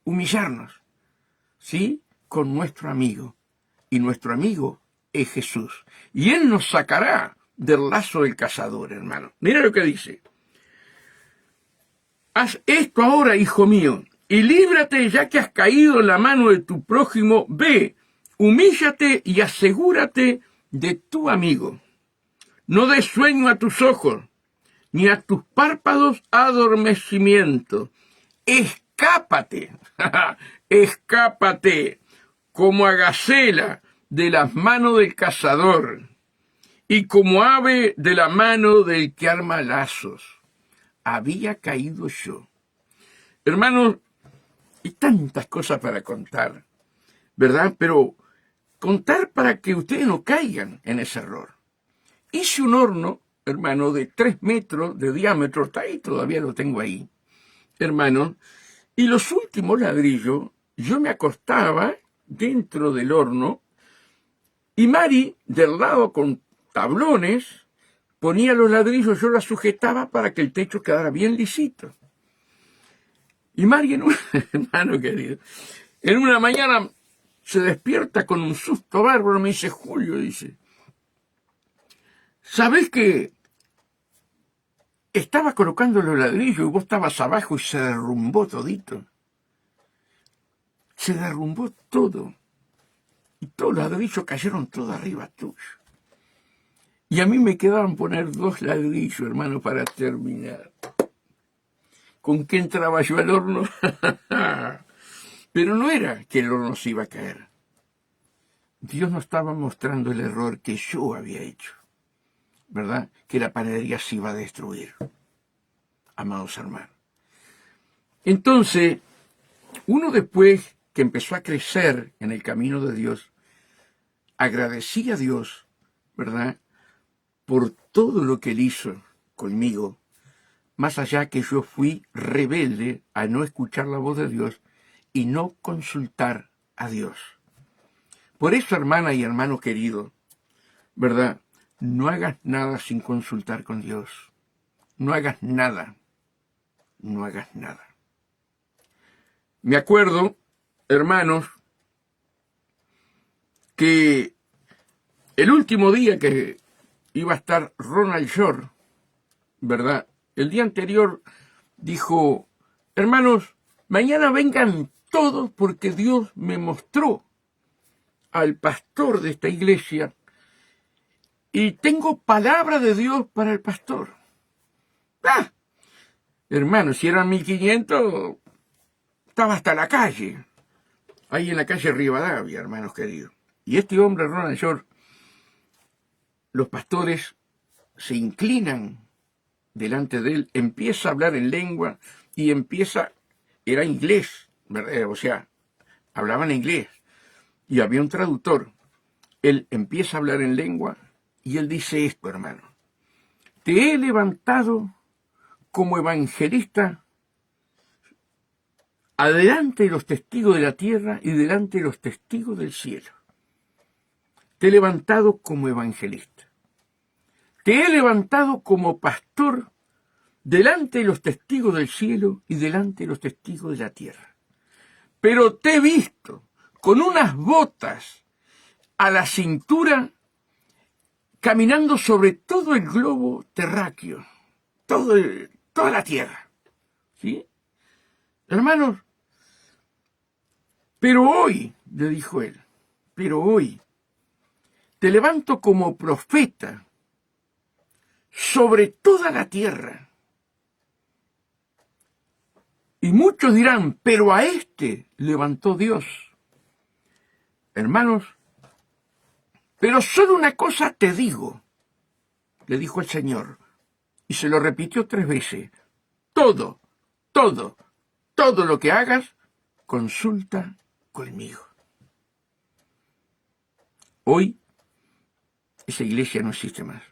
Humillarnos. ¿Sí? Con nuestro amigo. Y nuestro amigo es Jesús. Y Él nos sacará del lazo del cazador, hermano. Mira lo que dice. Haz esto ahora, hijo mío, y líbrate ya que has caído en la mano de tu prójimo. Ve, humíllate y asegúrate de tu amigo. No des sueño a tus ojos, ni a tus párpados adormecimiento. Escápate, escápate, como a gacela de las manos del cazador, y como ave de la mano del que arma lazos. Había caído yo. Hermanos, hay tantas cosas para contar, ¿verdad? Pero contar para que ustedes no caigan en ese error. Hice un horno, hermano, de 3 metros de diámetro, está ahí, todavía lo tengo ahí, hermano, y los últimos ladrillos, yo me acostaba dentro del horno, y Mari, del lado con tablones, ponía los ladrillos, yo la sujetaba para que el techo quedara bien lisito. Y Mari, hermano querido, en una mañana se despierta con un susto bárbaro, me dice, Julio, dice, ¿sabés que estaba colocando los ladrillos y vos estabas abajo y se derrumbó todito? Se derrumbó todo. Y todos los ladrillos cayeron todo arriba tuyo. Y a mí me quedaban poner 2 ladrillos, hermano, para terminar. ¿Con qué entraba yo al horno? Pero no era que el horno se iba a caer. Dios nos estaba mostrando el error que yo había hecho, ¿verdad? Que la panadería se iba a destruir, amados hermanos. Entonces, uno después que empezó a crecer en el camino de Dios, agradecía a Dios, ¿verdad?, por todo lo que Él hizo conmigo, más allá que yo fui rebelde a no escuchar la voz de Dios y no consultar a Dios. Por eso, hermana y hermano querido, ¿verdad?, no hagas nada sin consultar con Dios. No hagas nada. No hagas nada. Me acuerdo, hermanos, que el último día que iba a estar Ronald Shore, ¿verdad?, el día anterior dijo, hermanos, mañana vengan todos porque Dios me mostró al pastor de esta iglesia y tengo palabra de Dios para el pastor. ¡Ah! Hermano, si eran 1500, estaba hasta la calle, ahí en la calle Rivadavia, hermanos queridos. Y este hombre, Ronald Shore, los pastores se inclinan delante de él, empieza a hablar en lengua y era inglés, ¿verdad? O sea, hablaban inglés y había un traductor. Él empieza a hablar en lengua y él dice esto, hermano. Te he levantado como evangelista adelante de los testigos de la tierra y delante de los testigos del cielo. Te he levantado como evangelista. Te he levantado como pastor delante de los testigos del cielo y delante de los testigos de la tierra. Pero te he visto con unas botas a la cintura caminando sobre todo el globo terráqueo, toda la tierra. ¿Sí? Hermanos, pero hoy, le dijo él, pero hoy te levanto como profeta sobre toda la tierra. Y muchos dirán, pero a este levantó Dios. Hermanos, Pero solo una cosa te digo, le dijo el Señor, y se lo repitió 3 veces. Todo, todo, todo lo que hagas, consulta conmigo. Hoy esa iglesia no existe más.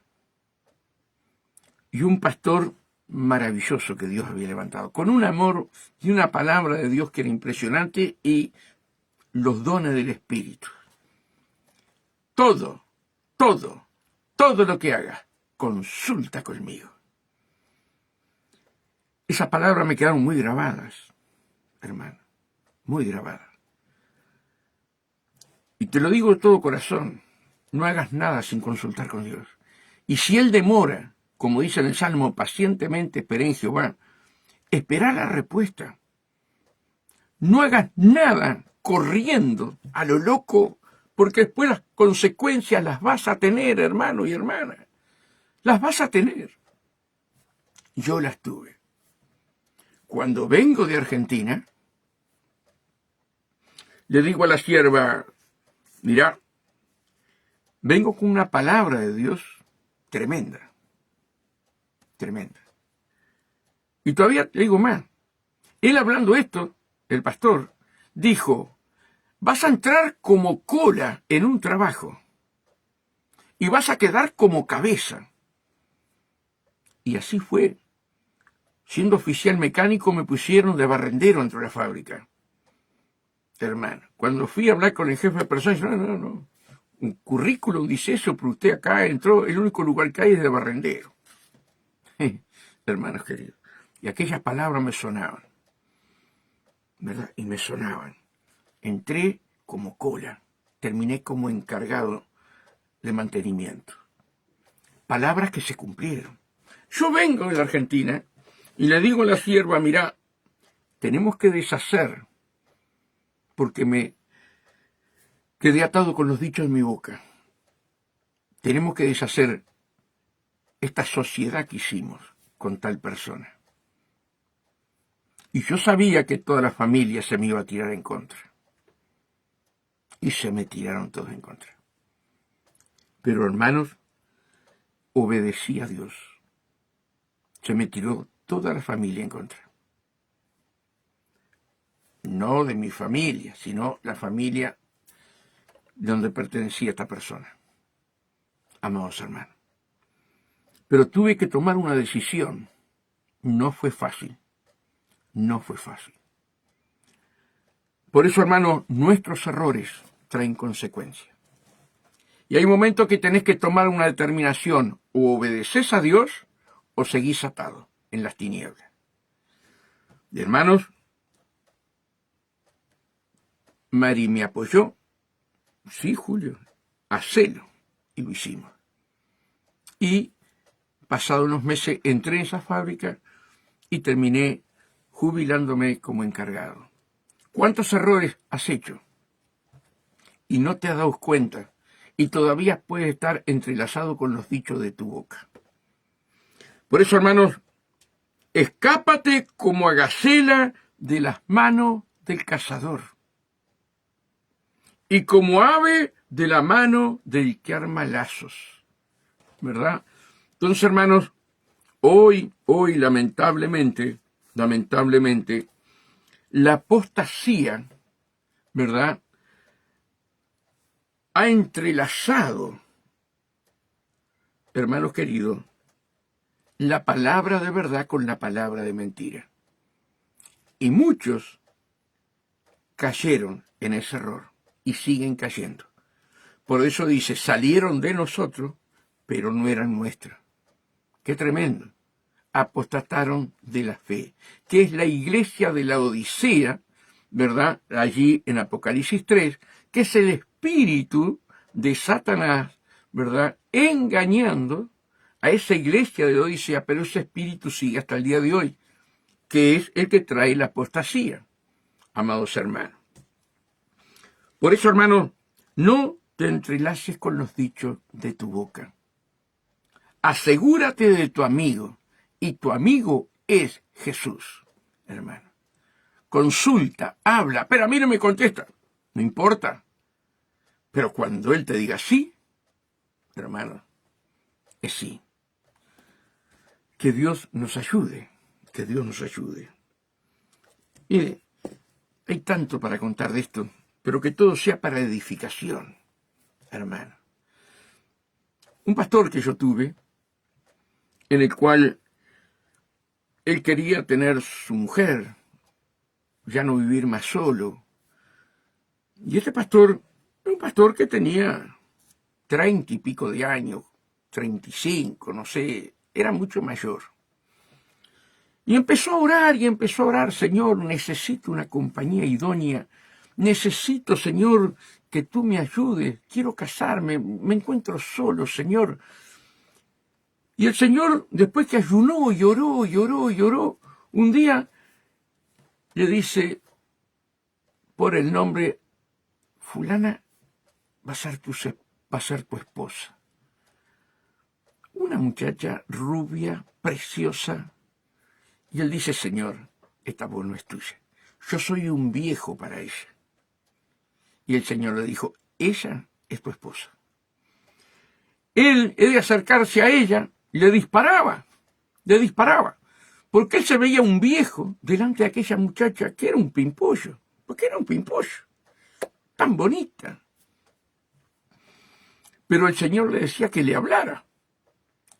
Y un pastor maravilloso que Dios había levantado, con un amor y una palabra de Dios que era impresionante y los dones del Espíritu. Todo, todo, todo lo que hagas, consulta conmigo. Esas palabras me quedaron muy grabadas, hermano, muy grabadas. Y te lo digo de todo corazón, no hagas nada sin consultar con Dios. Y si Él demora, como dice en el Salmo, pacientemente esperé en Jehová, espera la respuesta. No hagas nada corriendo a lo loco, porque después las consecuencias las vas a tener, hermano y hermana. Las vas a tener. Yo las tuve. Cuando vengo de Argentina, le digo a la sierva, mirá, vengo con una palabra de Dios tremenda, tremenda. Y todavía le digo más. Él hablando esto, el pastor, dijo, vas a entrar como cola en un trabajo y vas a quedar como cabeza. Y así fue. Siendo oficial mecánico me pusieron de barrendero dentro de la fábrica. Hermano, cuando fui a hablar con el jefe de personas, no. Un currículum dice eso, pero usted acá entró, el único lugar que hay es de barrendero. Hermanos queridos. Y aquellas palabras me sonaban, ¿verdad? Y me sonaban. Entré como cola, terminé como encargado de mantenimiento. Palabras que se cumplieron. Yo vengo de la Argentina y le digo a la sierva, mirá, tenemos que deshacer, porque me quedé atado con los dichos en mi boca. Tenemos que deshacer esta sociedad que hicimos con tal persona. Y yo sabía que toda la familia se me iba a tirar en contra. Y se me tiraron todos en contra. Pero hermanos, obedecí a Dios. Se me tiró toda la familia en contra. No de mi familia, sino la familia de donde pertenecía esta persona. Amados hermanos. Pero tuve que tomar una decisión. No fue fácil. No fue fácil. Por eso, hermanos, nuestros errores traen consecuencias. Y hay momentos que tenés que tomar una determinación. O obedeces a Dios o seguís atado en las tinieblas. Y hermanos, Mari me apoyó. Sí, Julio, hacelo. Y lo hicimos. Y pasados unos meses entré en esa fábrica y terminé jubilándome como encargado. ¿Cuántos errores has hecho? Y no te has dado cuenta. Y todavía puedes estar entrelazado con los dichos de tu boca. Por eso, hermanos, escápate como a gacela de las manos del cazador. Y como ave de la mano del que arma lazos. ¿Verdad? Entonces, hermanos, hoy, lamentablemente, la apostasía, ¿verdad?, ha entrelazado, hermanos queridos, la palabra de verdad con la palabra de mentira. Y muchos cayeron en ese error y siguen cayendo. Por eso dice, salieron de nosotros, pero no eran nuestras. ¡Qué tremendo! Apostataron de la fe, que es la iglesia de la Odisea, ¿verdad? Allí en Apocalipsis 3, que es el espíritu de Satanás, ¿verdad? Engañando a esa iglesia de la Odisea, pero ese espíritu sigue hasta el día de hoy, que es el que trae la apostasía, amados hermanos. Por eso, hermanos, no te entrelaces con los dichos de tu boca. Asegúrate de tu amigo, y tu amigo es Jesús, hermano. Consulta, habla, pero a mí no me contesta. No importa. Pero cuando Él te diga sí, hermano, es sí. Que Dios nos ayude, que Dios nos ayude. Mire, hay tanto para contar de esto, pero que todo sea para edificación, hermano. Un pastor que yo tuve, en el cual él quería tener su mujer, ya no vivir más solo. Y este pastor, un pastor que tenía 30 y pico de años, 35, no sé, era mucho mayor. Y empezó a orar, Señor, necesito una compañía idónea, necesito, Señor, que tú me ayudes, quiero casarme, me encuentro solo, Señor. Y el Señor, después que ayunó y oró, un día le dice, por el nombre, fulana va a ser tu esposa. Una muchacha rubia, preciosa. Y él dice, Señor, esta voz no es tuya. Yo soy un viejo para ella. Y el Señor le dijo, ella es tu esposa. Él, he de acercarse a ella, le disparaba, porque él se veía un viejo delante de aquella muchacha que era un pimpollo, porque era un pimpollo, tan bonita. Pero el Señor le decía que le hablara.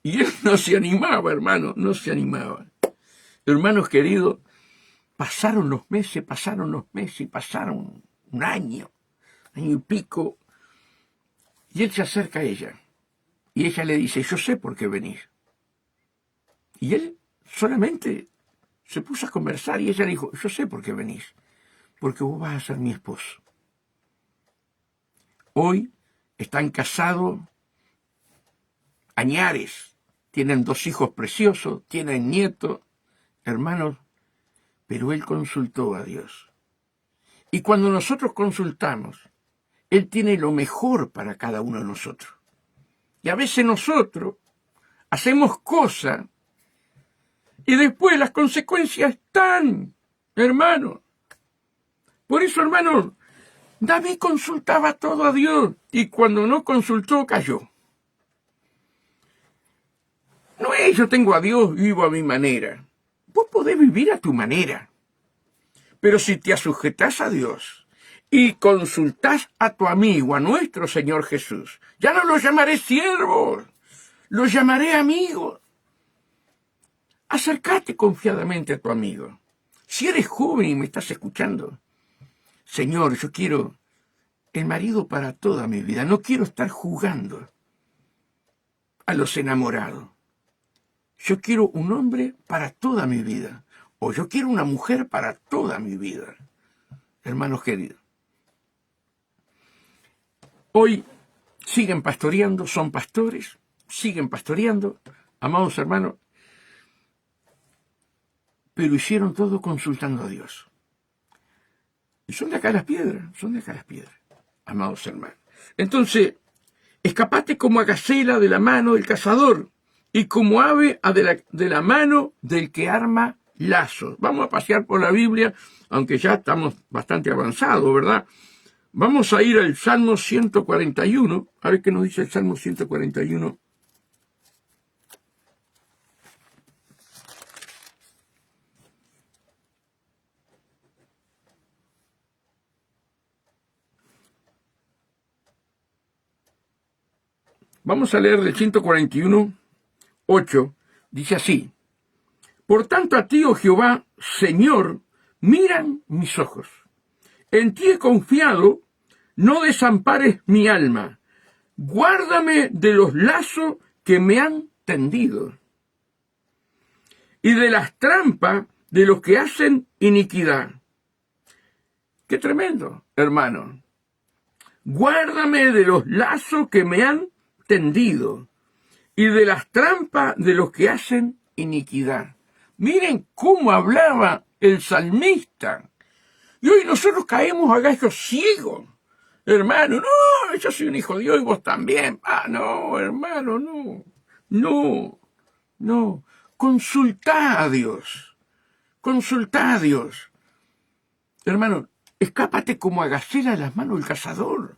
Y él no se animaba, hermano, no se animaba. Hermanos queridos, pasaron los meses, y pasaron un año y pico, y él se acerca a ella, y ella le dice, yo sé por qué venís. Y él solamente se puso a conversar, y ella le dijo, yo sé por qué venís, porque vos vas a ser mi esposo. Hoy están casados añares, tienen 2 hijos preciosos, tienen nietos, hermanos, pero él consultó a Dios. Y cuando nosotros consultamos, Él tiene lo mejor para cada uno de nosotros. Y a veces nosotros hacemos cosas y después las consecuencias están, hermano. Por eso, hermano, David consultaba todo a Dios y cuando no consultó, cayó. No es yo tengo a Dios, vivo a mi manera. Vos podés vivir a tu manera. Pero si te sujetás a Dios y consultás a tu amigo, a nuestro Señor Jesús, ya no los llamaré siervos, los llamaré amigos. Acércate confiadamente a tu amigo. Si eres joven y me estás escuchando, Señor, yo quiero el marido para toda mi vida. No quiero estar jugando a los enamorados. Yo quiero un hombre para toda mi vida. O yo quiero una mujer para toda mi vida. Hermanos queridos, hoy siguen pastoreando, son pastores, siguen pastoreando, amados hermanos, pero hicieron todo consultando a Dios. Y son de acá las piedras, amados hermanos. Entonces, escapate como a gacela de la mano del cazador y como ave de la mano del que arma lazos. Vamos a pasear por la Biblia, aunque ya estamos bastante avanzados, ¿verdad? Vamos a ir al Salmo 141, a ver qué nos dice el Salmo 141. Vamos a leer del 141, 8, dice así, por tanto a ti, oh Jehová, Señor, miran mis ojos. En ti he confiado, no desampares mi alma. Guárdame de los lazos que me han tendido y de las trampas de los que hacen iniquidad. Qué tremendo, hermano. Guárdame de los lazos que me han tendido y de las trampas de los que hacen iniquidad. Miren cómo hablaba el salmista. Y hoy nosotros caemos a gallos ciegos. Hermano, no, yo soy un hijo de Dios y vos también. Ah, no, hermano, no. No. Consultá a Dios. Hermano, escápate como a gacela de las manos del cazador.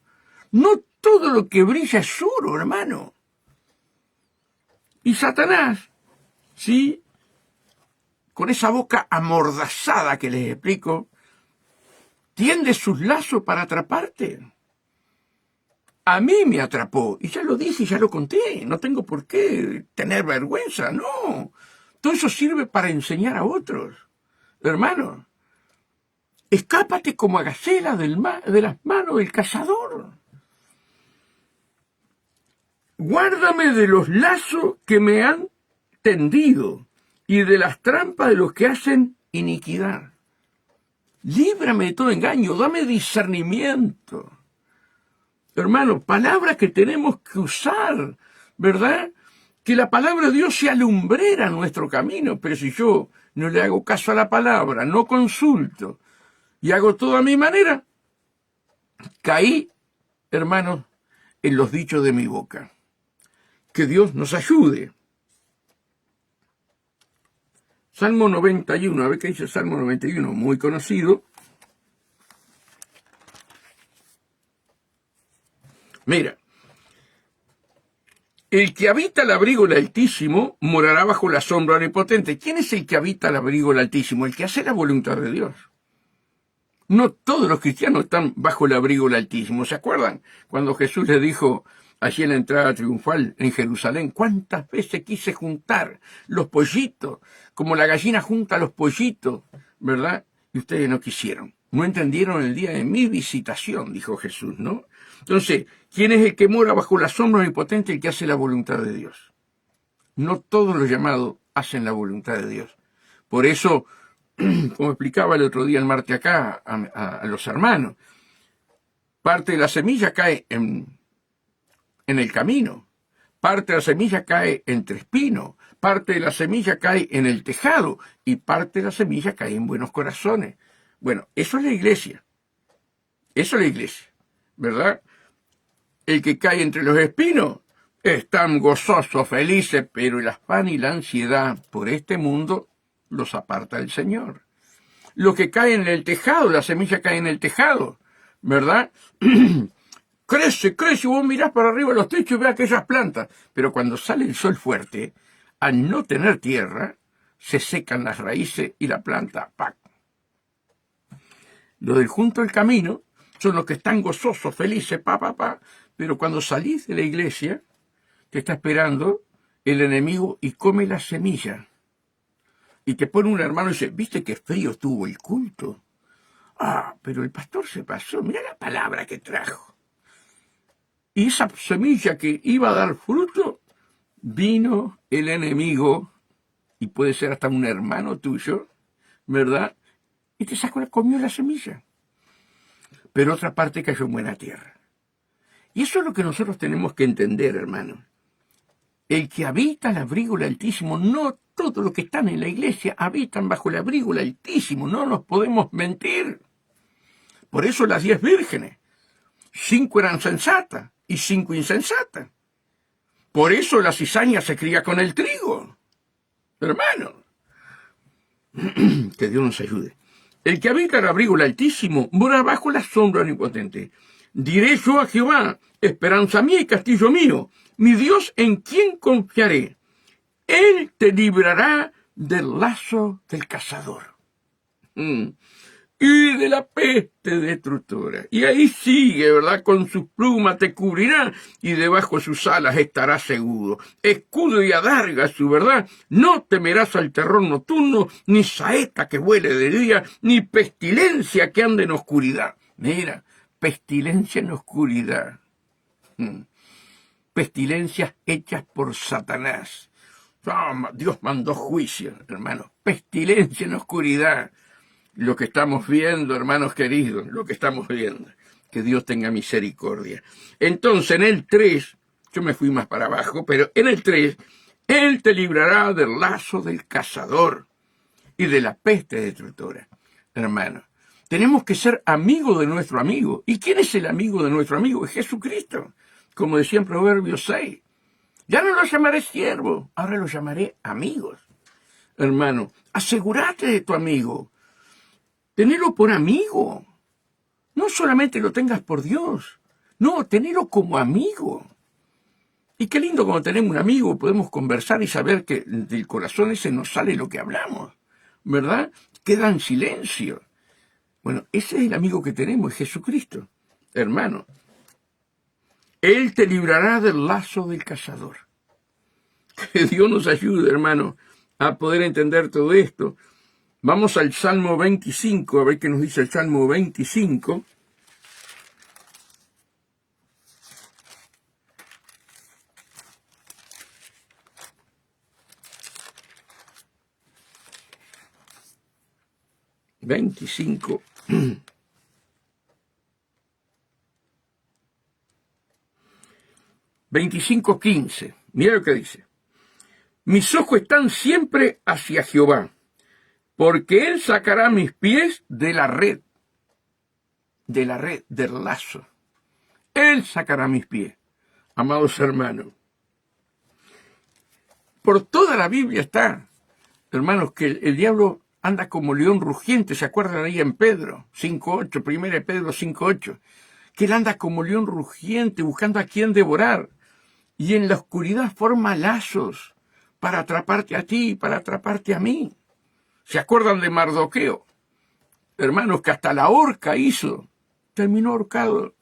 No todo lo que brilla es oro, hermano. Y Satanás, ¿sí?, con esa boca amordazada que les explico, tiende sus lazos para atraparte. A mí me atrapó, y ya lo dije, ya lo conté, no tengo por qué tener vergüenza, no. Todo eso sirve para enseñar a otros. Hermano, escápate como a gacela de las manos del cazador. Guárdame de los lazos que me han tendido y de las trampas de los que hacen iniquidad. Líbrame de todo engaño, dame discernimiento. Hermano, palabras que tenemos que usar, ¿verdad? Que la palabra de Dios sea lumbrera en nuestro camino, pero si yo no le hago caso a la palabra, no consulto y hago todo a mi manera, caí, hermanos, en los dichos de mi boca. Que Dios nos ayude. Salmo 91, a ver qué dice Salmo 91, muy conocido. Mira, el que habita el abrigo del Altísimo morará bajo la sombra omnipotente. ¿Quién es el que habita el abrigo del Altísimo? El que hace la voluntad de Dios. No todos los cristianos están bajo el abrigo del Altísimo. ¿Se acuerdan? Cuando Jesús le dijo allí en la entrada triunfal en Jerusalén, ¿cuántas veces quise juntar los pollitos, como la gallina junta los pollitos, ¿verdad? Y ustedes no quisieron. No entendieron el día de mi visitación, dijo Jesús, ¿no? Entonces, ¿quién es el que mora bajo la sombra omnipotente? El que hace la voluntad de Dios. No todos los llamados hacen la voluntad de Dios. Por eso, como explicaba el otro día, el martes acá, a los hermanos, parte de la semilla cae en el camino, parte de la semilla cae entre espinos, parte de la semilla cae en el tejado y parte de la semilla cae en buenos corazones. Bueno, eso es la iglesia. Eso es la iglesia, ¿verdad? El que cae entre los espinos están gozosos, felices, pero el afán y la ansiedad por este mundo los aparta el Señor. Lo que cae en el tejado, la semilla cae en el tejado, ¿verdad? Crece, vos mirás para arriba de los techos y ves aquellas plantas, pero cuando sale el sol fuerte, al no tener tierra, se secan las raíces y la planta, ¡pac! Los del junto al camino son los que están gozosos, felices, pero cuando salís de la iglesia, te está esperando el enemigo y come la semilla. Y te pone un hermano y dice, ¿viste qué frío estuvo el culto? Ah, pero el pastor se pasó, mira la palabra que trajo. Y esa semilla que iba a dar fruto, vino el enemigo, y puede ser hasta un hermano tuyo, ¿verdad? Y te comió la semilla. Pero otra parte cayó en buena tierra. Y eso es lo que nosotros tenemos que entender, hermano. El que habita el abrigo del Altísimo, no todos los que están en la iglesia habitan bajo el abrigo del Altísimo, no nos podemos mentir. Por eso las 10 vírgenes, 5 eran sensatas y 5 insensatas. Por eso la cizaña se cría con el trigo. Hermano, que Dios nos ayude. El que habita el abrigo del Altísimo mora bajo la sombra omnipotente. Diré yo a Jehová, esperanza mía y castillo mío, mi Dios en quien confiaré. Él te librará del lazo del cazador y de la peste destructora. Y ahí sigue, ¿verdad? Con sus plumas te cubrirá y debajo de sus alas estarás seguro. Escudo y adarga su verdad. No temerás al terror nocturno, ni saeta que vuele de día, ni pestilencia que ande en oscuridad. Mira, pestilencia en oscuridad. Pestilencias hechas por Satanás. Dios mandó juicio, hermanos. Pestilencia en oscuridad. Lo que estamos viendo, hermanos queridos, lo que estamos viendo. Que Dios tenga misericordia. Entonces, en el 3, yo me fui más para abajo, pero en el 3, Él te librará del lazo del cazador y de la peste destructora. Hermanos, tenemos que ser amigos de nuestro amigo. ¿Y quién es el amigo de nuestro amigo? Es Jesucristo. Como decía en Proverbios 6. Ya no lo llamaré siervo, ahora lo llamaré amigos. Hermano, asegúrate de tu amigo. Tenelo por amigo. No solamente lo tengas por Dios. No, tenelo como amigo. Y qué lindo cuando tenemos un amigo, podemos conversar y saber que del corazón ese nos sale lo que hablamos, ¿verdad? Queda en silencio. Bueno, ese es el amigo que tenemos, es Jesucristo, hermano. Él te librará del lazo del cazador. Que Dios nos ayude, hermano, a poder entender todo esto. Vamos al Salmo 25, a ver qué nos dice el Salmo 25. ...25... 25:15. Mira lo que dice. Mis ojos están siempre hacia Jehová, porque Él sacará mis pies de la red, del lazo. Él sacará mis pies, amados hermanos. Por toda la Biblia está, hermanos, que el diablo anda como león rugiente. ¿Se acuerdan ahí en Pedro 5:8, 1 Pedro 5:8? Que él anda como león rugiente buscando a quien devorar. Y en la oscuridad forma lazos para atraparte a ti, para atraparte a mí. ¿Se acuerdan de Mardoqueo? Hermanos, que hasta la horca hizo. Terminó ahorcado.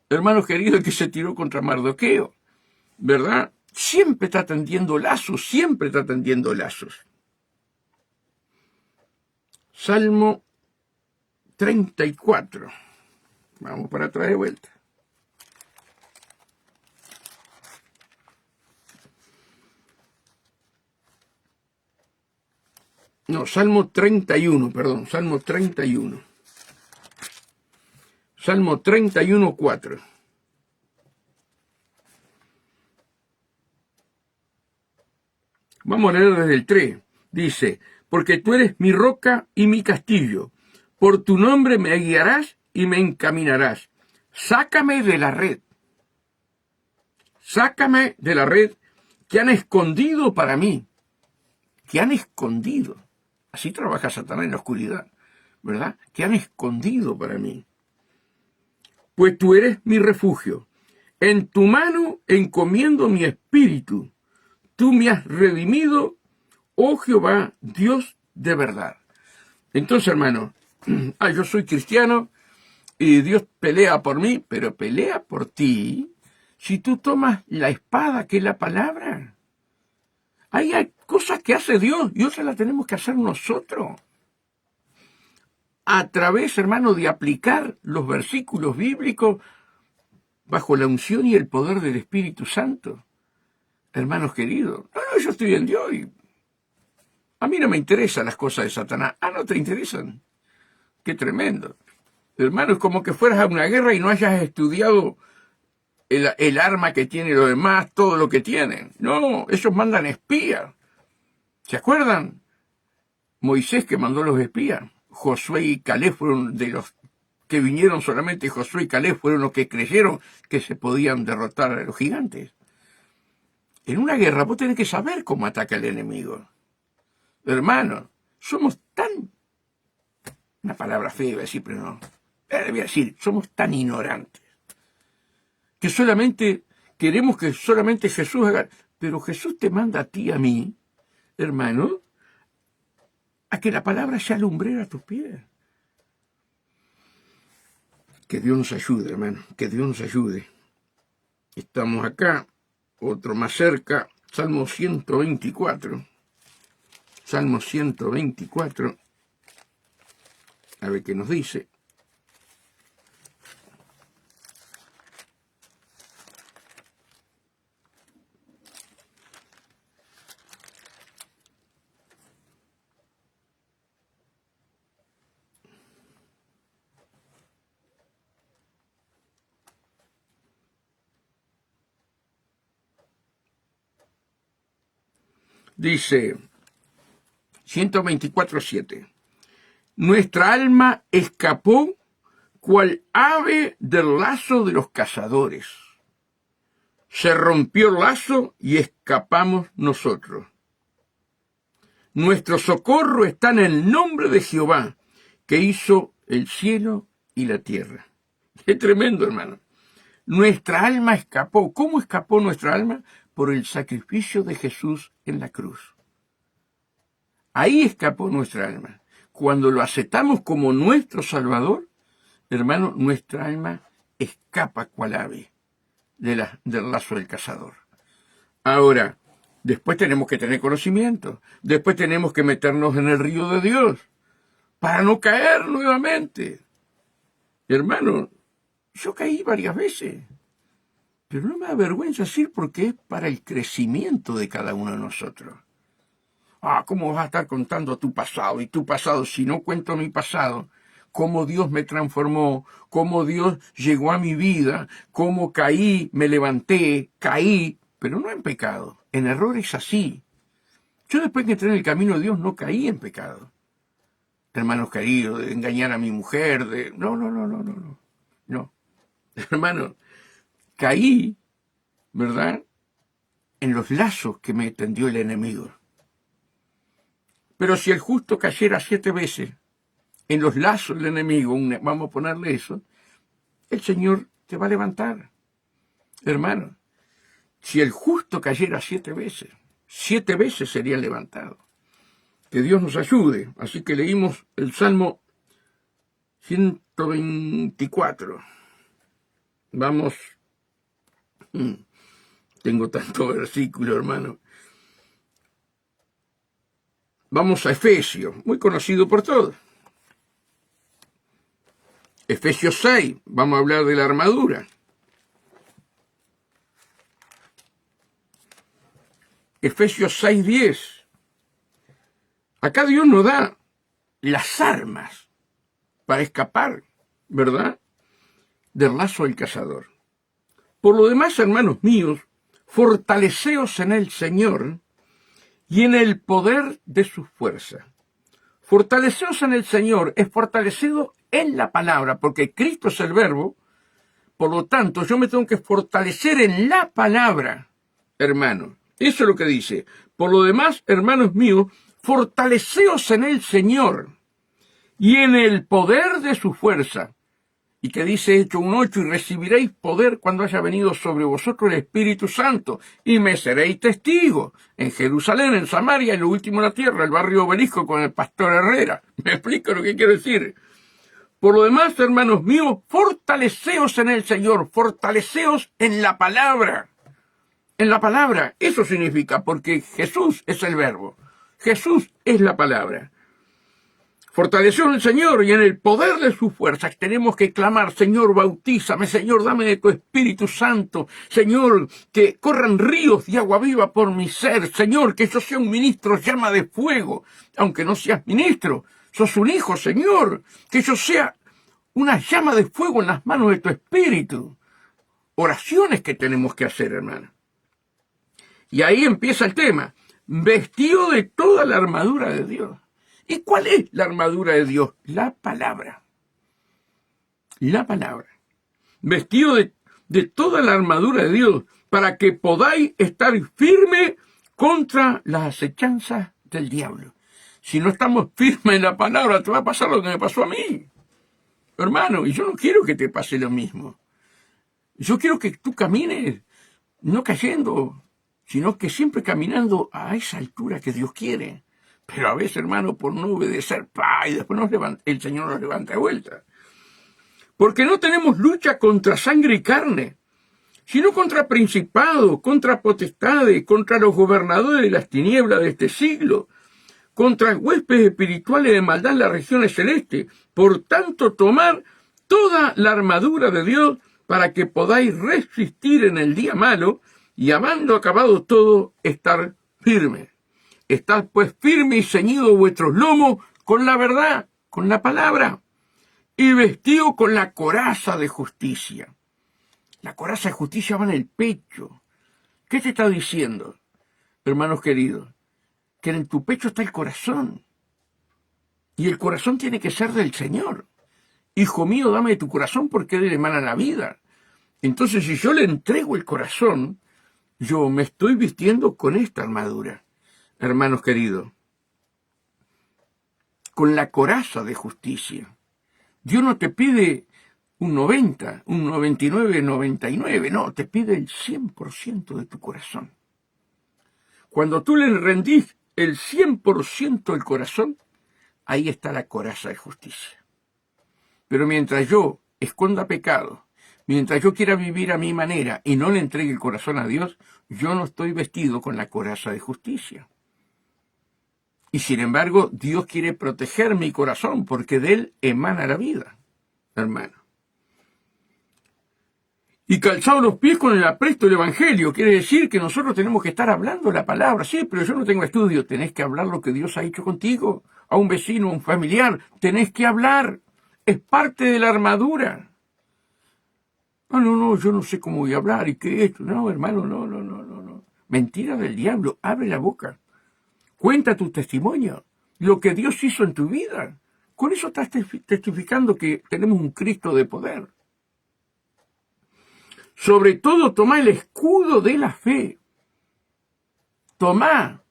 Hermanos queridos, que se tiró contra Mardoqueo, ¿verdad? Siempre está tendiendo lazos, siempre está tendiendo lazos. Salmo 34. Vamos para atrás de vuelta. No, Salmo 31, perdón, Salmo 31. Salmo 31, 4. Vamos a leer desde el 3. Dice, porque tú eres mi roca y mi castillo. Por tu nombre me guiarás y me encaminarás. Sácame de la red. Sácame de la red que han escondido para mí. Que han escondido. Así trabaja Satanás en la oscuridad, ¿verdad? Que han escondido para mí. Pues tú eres mi refugio. En tu mano encomiendo mi espíritu. Tú me has redimido, oh Jehová, Dios de verdad. Entonces, hermano, yo soy cristiano y Dios pelea por mí, pero pelea por ti si tú tomas la espada que es la palabra. Hay cosas que hace Dios y otras las tenemos que hacer nosotros. A través, hermano, de aplicar los versículos bíblicos bajo la unción y el poder del Espíritu Santo. Hermanos queridos, no, yo estoy en Dios y a mí no me interesan las cosas de Satanás. ¿No te interesan? Qué tremendo. Hermano, es como que fueras a una guerra y no hayas estudiado el arma que tiene los demás, todo lo que tienen. No, ellos mandan espías. ¿Se acuerdan? Moisés que mandó los espías. Josué y Caleb fueron de los que vinieron solamente. Josué y Caleb fueron los que creyeron que se podían derrotar a los gigantes. En una guerra vos tenés que saber cómo ataca el enemigo. Hermano, somos tan... Una palabra fea iba a decir, pero no. Voy a decir, somos tan ignorantes que solamente queremos que solamente Jesús haga. Pero Jesús te manda a ti y a mí, hermano, a que la palabra sea lumbrera a tus pies. Que Dios nos ayude, hermano, que Dios nos ayude. Estamos acá, otro más cerca, Salmo 124. Salmo 124. A ver qué nos dice. Dice 124:7. Nuestra alma escapó cual ave del lazo de los cazadores. Se rompió el lazo y escapamos nosotros. Nuestro socorro está en el nombre de Jehová, que hizo el cielo y la tierra. Qué tremendo, hermano. Nuestra alma escapó. ¿Cómo escapó nuestra alma? Por el sacrificio de Jesús en la cruz. Ahí escapó nuestra alma. Cuando lo aceptamos como nuestro Salvador, hermano, nuestra alma escapa cual ave del lazo del cazador. Ahora, después tenemos que tener conocimiento. Después tenemos que meternos en el río de Dios para no caer nuevamente. Hermano, yo caí varias veces, pero no me da vergüenza decir porque es para el crecimiento de cada uno de nosotros. ¿Cómo vas a estar contando tu pasado y tu pasado si no cuento mi pasado? Cómo Dios me transformó, cómo Dios llegó a mi vida, cómo caí, me levanté, caí, pero no en pecado, en errores así. Yo después que entré en el camino de Dios no caí en pecado. Hermanos queridos, de engañar a mi mujer, no. Hermano, caí, ¿verdad?, en los lazos que me tendió el enemigo. Pero si el justo cayera 7 veces en los lazos del enemigo, vamos a ponerle eso, el Señor te va a levantar. Hermano, si el justo cayera 7 veces, 7 veces sería levantado. Que Dios nos ayude. Así que leímos el Salmo 124. Vamos. Tengo tanto versículo, hermano. Vamos a Efesios, muy conocido por todos. Efesios 6, vamos a hablar de la armadura. Efesios 6:10. Acá Dios nos da las armas para escapar, ¿verdad?, del lazo del cazador. Por lo demás, hermanos míos, fortaleceos en el Señor y en el poder de su fuerza. Fortaleceos en el Señor es fortalecido en la palabra, porque Cristo es el verbo. Por lo tanto, yo me tengo que fortalecer en la palabra, hermano. Eso es lo que dice. Por lo demás, hermanos míos, fortaleceos en el Señor y en el poder de su fuerza. Y que dice Hechos 1:8, y recibiréis poder cuando haya venido sobre vosotros el Espíritu Santo, y me seréis testigos en Jerusalén, en Samaria, y lo último en la tierra, el barrio Obelisco con el pastor Herrera. ¿Me explico lo que quiero decir? Por lo demás, hermanos míos, fortaleceos en el Señor, fortaleceos en la palabra. En la palabra, eso significa, porque Jesús es el verbo. Jesús es la palabra. Fortaleció en el Señor y en el poder de sus fuerzas. Tenemos que clamar: Señor, bautízame, Señor, dame de tu Espíritu Santo, Señor, que corran ríos de agua viva por mi ser, Señor, que yo sea un ministro llama de fuego, aunque no seas ministro, sos un hijo, Señor, que yo sea una llama de fuego en las manos de tu Espíritu. Oraciones que tenemos que hacer, hermano. Y ahí empieza el tema, vestido de toda la armadura de Dios. ¿Y cuál es la armadura de Dios? La palabra. La palabra. Vestido de toda la armadura de Dios, para que podáis estar firme contra las acechanzas del diablo. Si no estamos firmes en la palabra, te va a pasar lo que me pasó a mí, hermano, y yo no quiero que te pase lo mismo. Yo quiero que tú camines, no cayendo, sino que siempre caminando a esa altura que Dios quiere. Pero a veces, hermano, por no obedecer, y después el Señor nos levanta de vuelta. Porque no tenemos lucha contra sangre y carne, sino contra principados, contra potestades, contra los gobernadores de las tinieblas de este siglo, contra huéspedes espirituales de maldad en las regiones celestes. Por tanto, tomad toda la armadura de Dios para que podáis resistir en el día malo y, habiendo acabado todo, estar firmes. Estad pues firmes y ceñidos vuestros lomos con la verdad, con la palabra, y vestidos con la coraza de justicia. La coraza de justicia va en el pecho. ¿Qué te está diciendo, hermanos queridos? Que en tu pecho está el corazón. Y el corazón tiene que ser del Señor. Hijo mío, dame de tu corazón porque Él emana la vida. Entonces, si yo le entrego el corazón, yo me estoy vistiendo con esta armadura. Hermanos queridos, con la coraza de justicia. Dios no te pide un 90, un 99, 99. No, te pide el 100% de tu corazón. Cuando tú le rendís el 100% del corazón, ahí está la coraza de justicia. Pero mientras yo esconda pecado, mientras yo quiera vivir a mi manera y no le entregue el corazón a Dios, yo no estoy vestido con la coraza de justicia. Y sin embargo, Dios quiere proteger mi corazón porque de él emana la vida, hermano. Y calzado los pies con el apresto del Evangelio. Quiere decir que nosotros tenemos que estar hablando la palabra. Sí, pero yo no tengo estudio. Tenés que hablar lo que Dios ha hecho contigo. A un vecino, a un familiar. Tenés que hablar. Es parte de la armadura. No, yo no sé cómo voy a hablar y qué es esto. No, hermano, no. Mentira del diablo. Abre la boca. Cuenta tu testimonio. Lo que Dios hizo en tu vida. Con eso estás testificando que tenemos un Cristo de poder. Sobre todo, tomá el escudo de la fe. Tomá.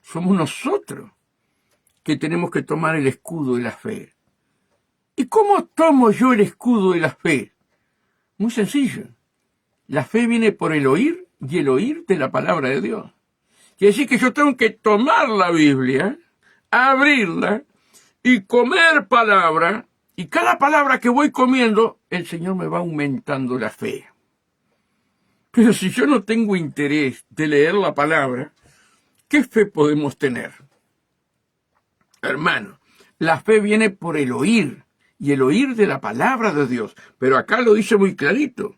Somos nosotros que tenemos que tomar el escudo de la fe. ¿Y cómo tomo yo el escudo de la fe? Muy sencillo. La fe viene por el oír y el oír de la palabra de Dios. Quiere decir que yo tengo que tomar la Biblia, abrirla y comer palabra, y cada palabra que voy comiendo, el Señor me va aumentando la fe. Pero si yo no tengo interés de leer la palabra, ¿qué fe podemos tener? Hermano, la fe viene por el oír, y el oír de la palabra de Dios. Pero acá lo dice muy clarito.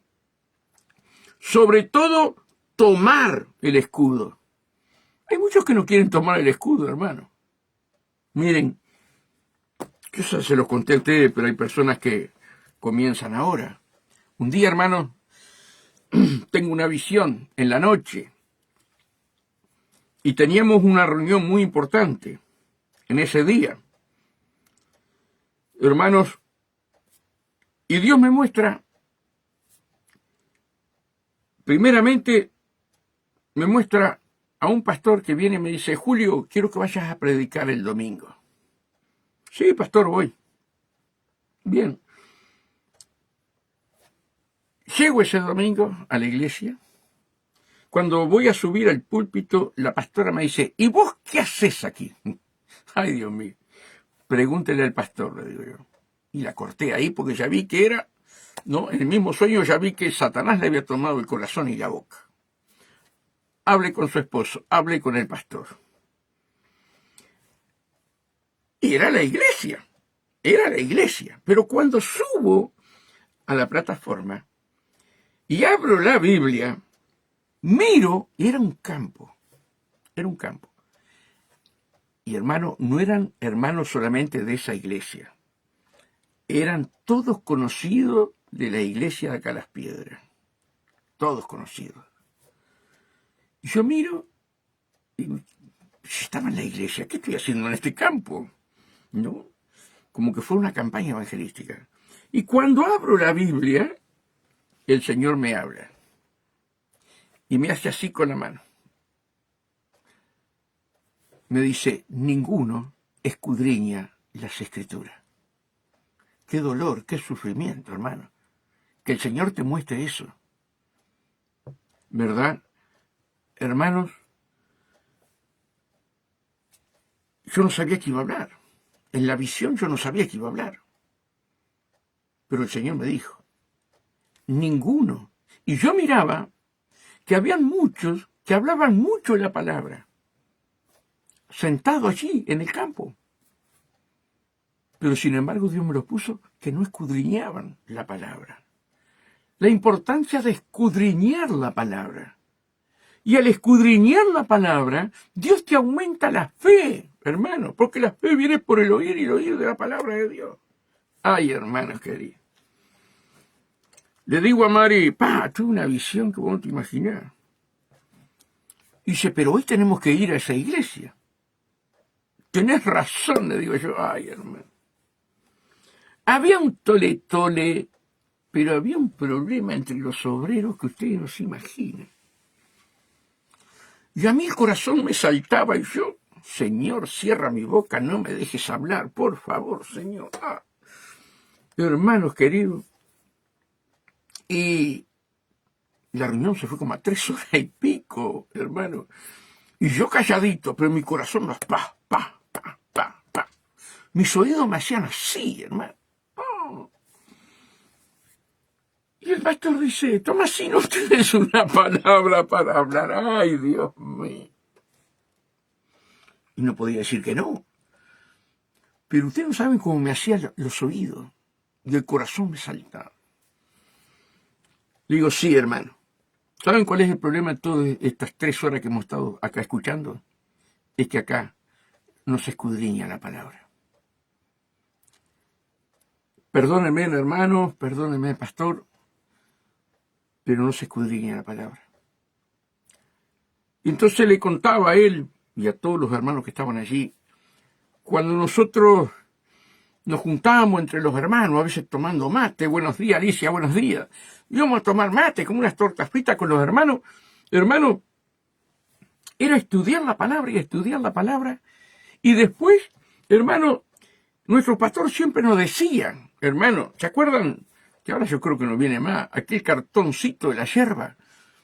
Sobre todo, tomar el escudo. Hay muchos que no quieren tomar el escudo, hermano. Miren, yo se los conté a ustedes, pero hay personas que comienzan ahora. Un día, hermano, tengo una visión en la noche y teníamos una reunión muy importante en ese día. Hermanos, y Dios me muestra, primeramente, me muestra a un pastor que viene y me dice, Julio, quiero que vayas a predicar el domingo. Sí, pastor, voy. Bien. Llego ese domingo a la iglesia. Cuando voy a subir al púlpito, la pastora me dice, ¿y vos qué haces aquí? Ay, Dios mío. Pregúntele al pastor, le digo yo. Y la corté ahí porque ya vi que era, ¿no? En el mismo sueño ya vi que Satanás le había tomado el corazón y la boca. Hablé con su esposo, hablé con el pastor. Y era la iglesia. Pero cuando subo a la plataforma y abro la Biblia, miro y era un campo. Y hermano, no eran hermanos solamente de esa iglesia. Eran todos conocidos de la iglesia de acá Las Piedras. Todos conocidos. Y yo miro y estaba en la iglesia. ¿Qué estoy haciendo en este campo? ¿No? Como que fue una campaña evangelística. Y cuando abro la Biblia, el Señor me habla. Y me hace así con la mano. Me dice, ninguno escudriña las Escrituras. Qué dolor, qué sufrimiento, hermano. Que el Señor te muestre eso. ¿Verdad? Hermanos, yo no sabía que iba a hablar. En la visión yo no sabía que iba a hablar. Pero el Señor me dijo, ninguno. Y yo miraba que habían muchos que hablaban mucho la palabra, sentado allí en el campo. Pero sin embargo Dios me los puso que no escudriñaban la palabra. La importancia de escudriñar la palabra. Y al escudriñar la palabra, Dios te aumenta la fe, hermano, porque la fe viene por el oír y el oír de la palabra de Dios. Ay, hermanos queridos. Le digo a Mari, tuve una visión que vos no te imaginás. Dice, pero hoy tenemos que ir a esa iglesia. Tenés razón, le digo yo. Ay, hermano. Había un tole-tole, pero había un problema entre los obreros que ustedes no se imaginan. Y a mí el corazón me saltaba y yo Señor, cierra mi boca, no me dejes hablar, por favor, Señor. Hermanos queridos, y la reunión se fue como a 3 horas y pico, hermano. Y yo calladito, pero mi corazón no, pa, pa, pa, pa, pa. Mis oídos me hacían así, hermano. Y el pastor dice, Tomasino, usted es una palabra para hablar. Ay, Dios mío. Y no podía decir que no. Pero ustedes no saben cómo me hacían los oídos. Y el corazón me saltaba. Le digo, sí, hermano. ¿Saben cuál es el problema de todas estas 3 horas que hemos estado acá escuchando? Es que acá no se escudriña la palabra. Perdónenme, hermano, perdónenme, pastor, pero no se escudriña la palabra. Y entonces le contaba a él y a todos los hermanos que estaban allí, cuando nosotros nos juntábamos entre los hermanos, a veces tomando mate, buenos días, Alicia, buenos días, íbamos a tomar mate como unas tortas fritas con los hermanos, hermano, era estudiar la palabra y estudiar la palabra, y después, hermano, nuestro pastor siempre nos decía, hermano, ¿se acuerdan? Que ahora yo creo que no viene más, aquel cartoncito de la yerba.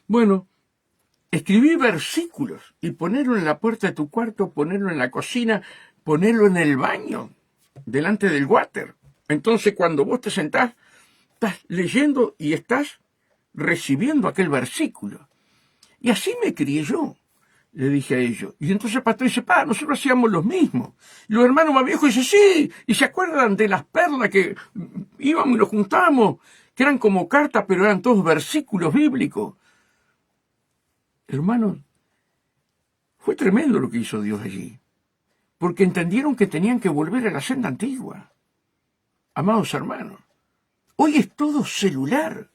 Bueno, escribí versículos y ponerlo en la puerta de tu cuarto, ponerlo en la cocina, ponerlo en el baño, delante del water. Entonces cuando vos te sentás, estás leyendo y estás recibiendo aquel versículo. Y así me crié yo, le dije a ellos. Y entonces el pastor dice, nosotros hacíamos lo mismo. Y los hermanos más viejos dicen, sí, y se acuerdan de las perlas que íbamos y nos juntábamos, que eran como cartas, pero eran todos versículos bíblicos. Hermanos, fue tremendo lo que hizo Dios allí, porque entendieron que tenían que volver a la senda antigua. Amados hermanos, hoy es todo celular.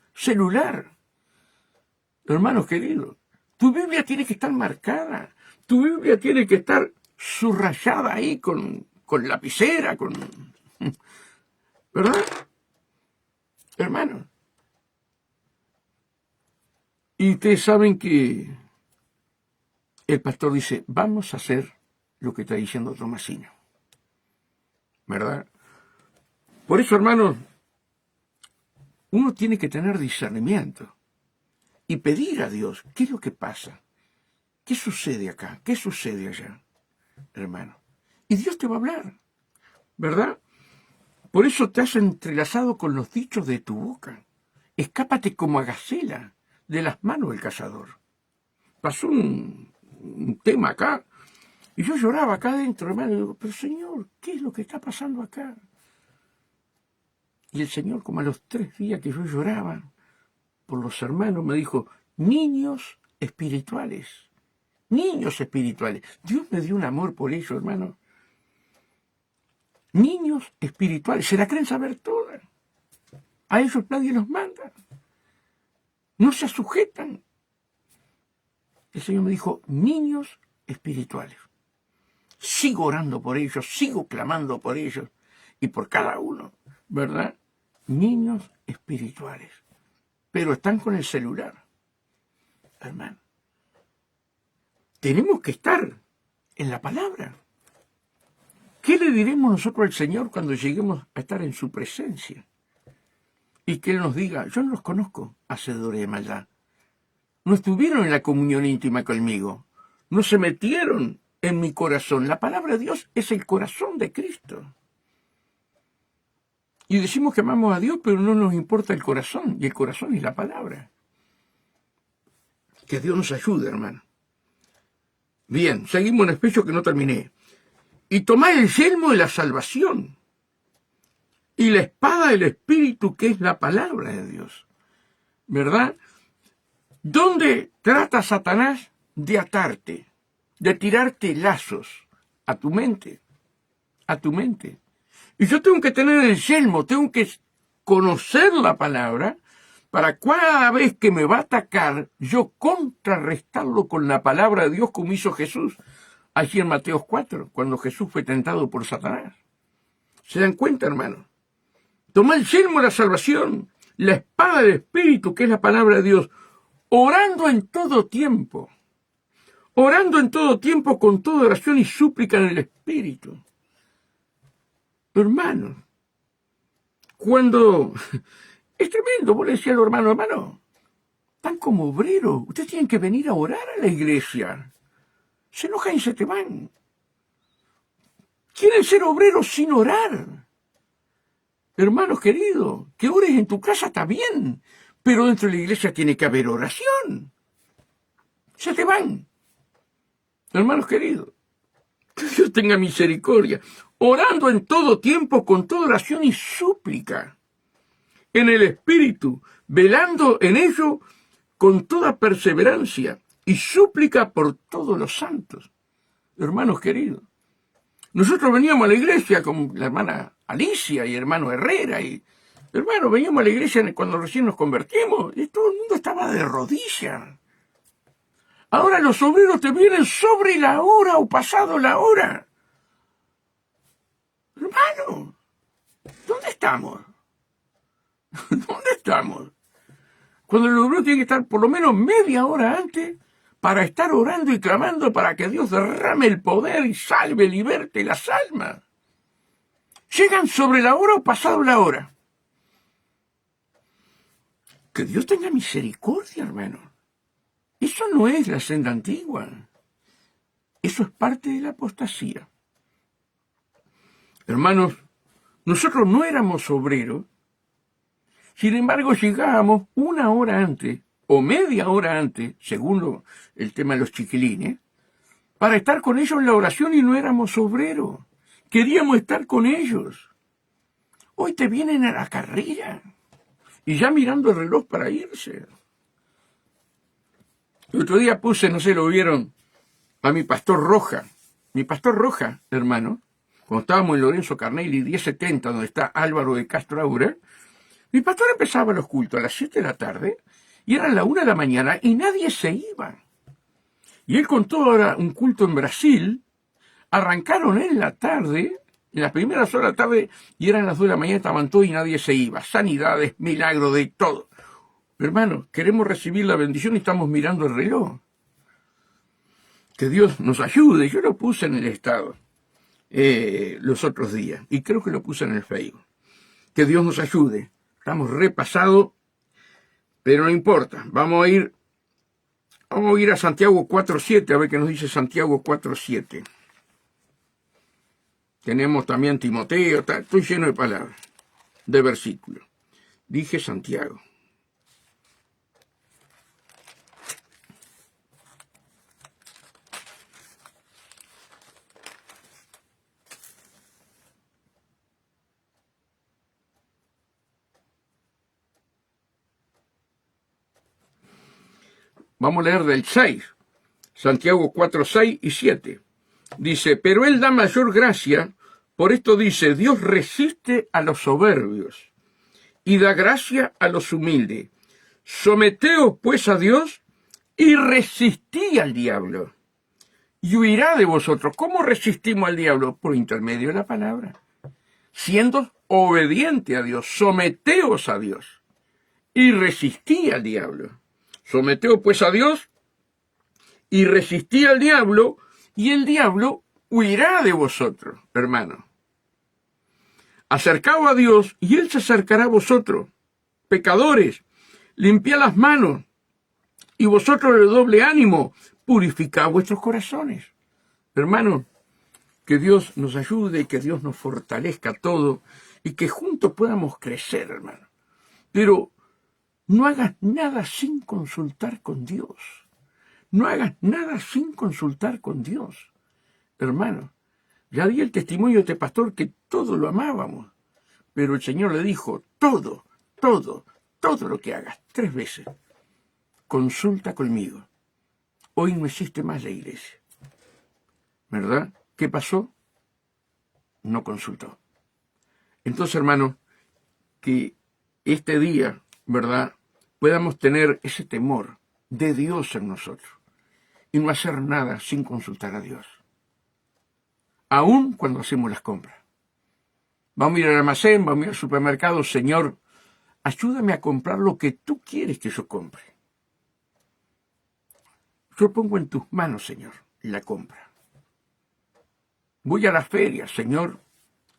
Hermanos queridos, tu Biblia tiene que estar marcada, tu Biblia tiene que estar subrayada ahí con lapicera, ¿verdad? Hermanos. Y ustedes saben que el pastor dice, vamos a hacer lo que está diciendo Tomasino, ¿verdad? Por eso, hermanos, uno tiene que tener discernimiento y pedir a Dios, ¿qué es lo que pasa? ¿Qué sucede acá? ¿Qué sucede allá? Hermano. Y Dios te va a hablar, ¿verdad? Por eso te has entrelazado con los dichos de tu boca. Escápate como a gacela de las manos del cazador. Pasó un tema acá, y yo lloraba acá adentro, hermano, y digo, pero Señor, ¿qué es lo que está pasando acá? Y el Señor, como a los 3 días que yo lloraba por los hermanos, me dijo, niños espirituales. Dios me dio un amor por ellos, hermano. Niños espirituales, se la creen saber todas. A ellos nadie los manda. No se sujetan. El Señor me dijo, niños espirituales. Sigo orando por ellos, sigo clamando por ellos y por cada uno, ¿verdad? Niños espirituales. Pero están con el celular, hermano. Tenemos que estar en la palabra. ¿Qué le diremos nosotros al Señor cuando lleguemos a estar en su presencia? Y que Él nos diga, yo no los conozco, hacedores de maldad. No estuvieron en la comunión íntima conmigo. No se metieron en mi corazón. La palabra de Dios es el corazón de Cristo. Y decimos que amamos a Dios, pero no nos importa el corazón. Y el corazón es la palabra. Que Dios nos ayude, hermano. Bien, seguimos en el pecho que no terminé. Y tomad el yelmo de la salvación y la espada del Espíritu, que es la palabra de Dios. ¿Verdad? ¿Dónde trata Satanás de atarte, de tirarte lazos a tu mente? A tu mente. Y yo tengo que tener el yelmo, tengo que conocer la palabra para cada vez que me va a atacar, yo contrarrestarlo con la palabra de Dios como hizo Jesús allí en Mateo 4, cuando Jesús fue tentado por Satanás. ¿Se dan cuenta, hermano? Toma el yelmo de la salvación, la espada del Espíritu, que es la palabra de Dios, orando en todo tiempo. orando en todo tiempo con toda oración y súplica en el Espíritu. Hermanos, cuando... Es tremendo, vos le decías a los hermanos, hermano, están como obreros, ustedes tienen que venir a orar a la iglesia. Se enojan y se te van. Quieren ser obreros sin orar. Hermanos queridos, que ores en tu casa está bien, pero dentro de la iglesia tiene que haber oración. Se te van. Hermanos queridos, que Dios tenga misericordia, orando en todo tiempo con toda oración y súplica, en el Espíritu, velando en ello con toda perseverancia y súplica por todos los santos. Hermanos queridos, nosotros veníamos a la iglesia con la hermana Alicia y hermano Herrera y hermano, veníamos a la iglesia cuando recién nos convertimos y todo el mundo estaba de rodillas. Ahora los obreros te vienen sobre la hora o pasado la hora. Hermano, ¿dónde estamos? ¿Dónde estamos? Cuando el obrero tiene que estar por lo menos media hora antes para estar orando y clamando para que Dios derrame el poder y salve, liberte las almas. Llegan sobre la hora o pasado la hora. Que Dios tenga misericordia, hermano. Eso no es la senda antigua. Eso es parte de la apostasía. Hermanos, nosotros no éramos obreros. Sin embargo, llegábamos una hora antes o media hora antes, según el tema de los chiquilines, para estar con ellos en la oración y no éramos obreros. Queríamos estar con ellos. Hoy te vienen a la carrera y ya mirando el reloj para irse. El otro día puse, no sé, lo vieron, a mi pastor Roja. Mi pastor Roja, hermano, cuando estábamos en Lorenzo Carnelli 1070, donde está Álvaro de Castro Aura, mi pastor empezaba los cultos a las 7 de la tarde y eran la 1 de la mañana y nadie se iba. Y él contó ahora un culto en Brasil, arrancaron en la tarde, en las primeras horas de la tarde, y eran las 2 de la mañana, estaban todos y nadie se iba. Sanidades, milagros, de todo. Hermanos, queremos recibir la bendición y estamos mirando el reloj. Que Dios nos ayude. Yo lo puse en el estado los otros días y creo que lo puse en el Facebook. Que Dios nos ayude. Estamos repasados, pero no importa. Vamos a ir a Santiago 4.7, a ver qué nos dice Santiago 4.7. Tenemos también Timoteo, estoy lleno de palabras, de versículos. Dije Santiago. Vamos a leer del 6, Santiago 4, 6 y 7. Dice, pero Él da mayor gracia, por esto dice, Dios resiste a los soberbios y da gracia a los humildes. Someteos pues a Dios y resistí al diablo, y huirá de vosotros. ¿Cómo resistimos al diablo? Por intermedio de la palabra, siendo obediente a Dios. Someteos a Dios y resistí al diablo. Someteos pues a Dios y resistí al diablo, y el diablo huirá de vosotros, hermano. Acercaos a Dios y Él se acercará a vosotros. Pecadores, limpiad las manos, y vosotros de doble ánimo, purificad vuestros corazones. Hermano, que Dios nos ayude, que Dios nos fortalezca todo, y que juntos podamos crecer, hermano. Pero no hagas nada sin consultar con Dios. No hagas nada sin consultar con Dios. Hermano, ya di el testimonio de este pastor que todo lo amábamos, pero el Señor le dijo, todo lo que hagas, 3 veces, consulta conmigo. Hoy no existe más la iglesia. ¿Verdad? ¿Qué pasó? No consultó. Entonces, hermano, que este día, ¿verdad?, podamos tener ese temor de Dios en nosotros y no hacer nada sin consultar a Dios. Aún cuando hacemos las compras. Vamos a ir al almacén, vamos a ir al supermercado. Señor, ayúdame a comprar lo que tú quieres que yo compre. Yo pongo en tus manos, Señor, la compra. Voy a la feria, Señor,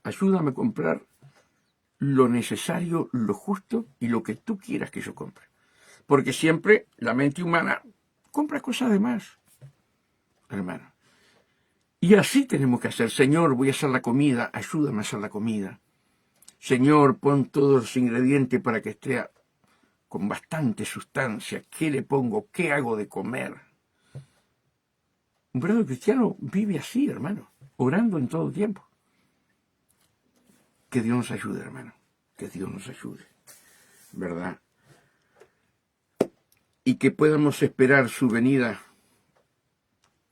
ayúdame a comprar lo necesario, lo justo y lo que tú quieras que yo compre. Porque siempre la mente humana compra cosas de más, hermano. Y así tenemos que hacer. Señor, voy a hacer la comida, ayúdame a hacer la comida. Señor, pon todos los ingredientes para que esté con bastante sustancia. ¿Qué le pongo? ¿Qué hago de comer? Un verdadero cristiano vive así, hermano, orando en todo tiempo. Que Dios nos ayude, hermano. Que Dios nos ayude, ¿verdad? Y que podamos esperar su venida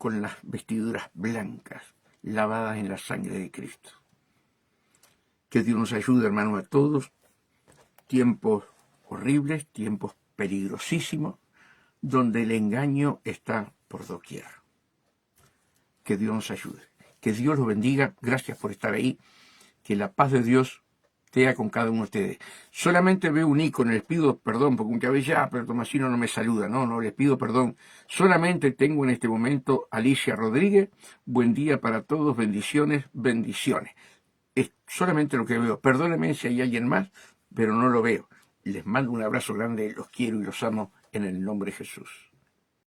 con las vestiduras blancas, lavadas en la sangre de Cristo. Que Dios nos ayude, hermano, a todos. Tiempos horribles, tiempos peligrosísimos, donde el engaño está por doquier. Que Dios nos ayude. Que Dios los bendiga. Gracias por estar ahí. Que la paz de Dios esté con cada uno de ustedes. Solamente veo un icono, les pido perdón, porque muchas veces, pero Tomasino no me saluda. No, les pido perdón. Solamente tengo en este momento Alicia Rodríguez. Buen día para todos, bendiciones, bendiciones. Es solamente lo que veo. Perdónenme si hay alguien más, pero no lo veo. Les mando un abrazo grande, los quiero y los amo en el nombre de Jesús.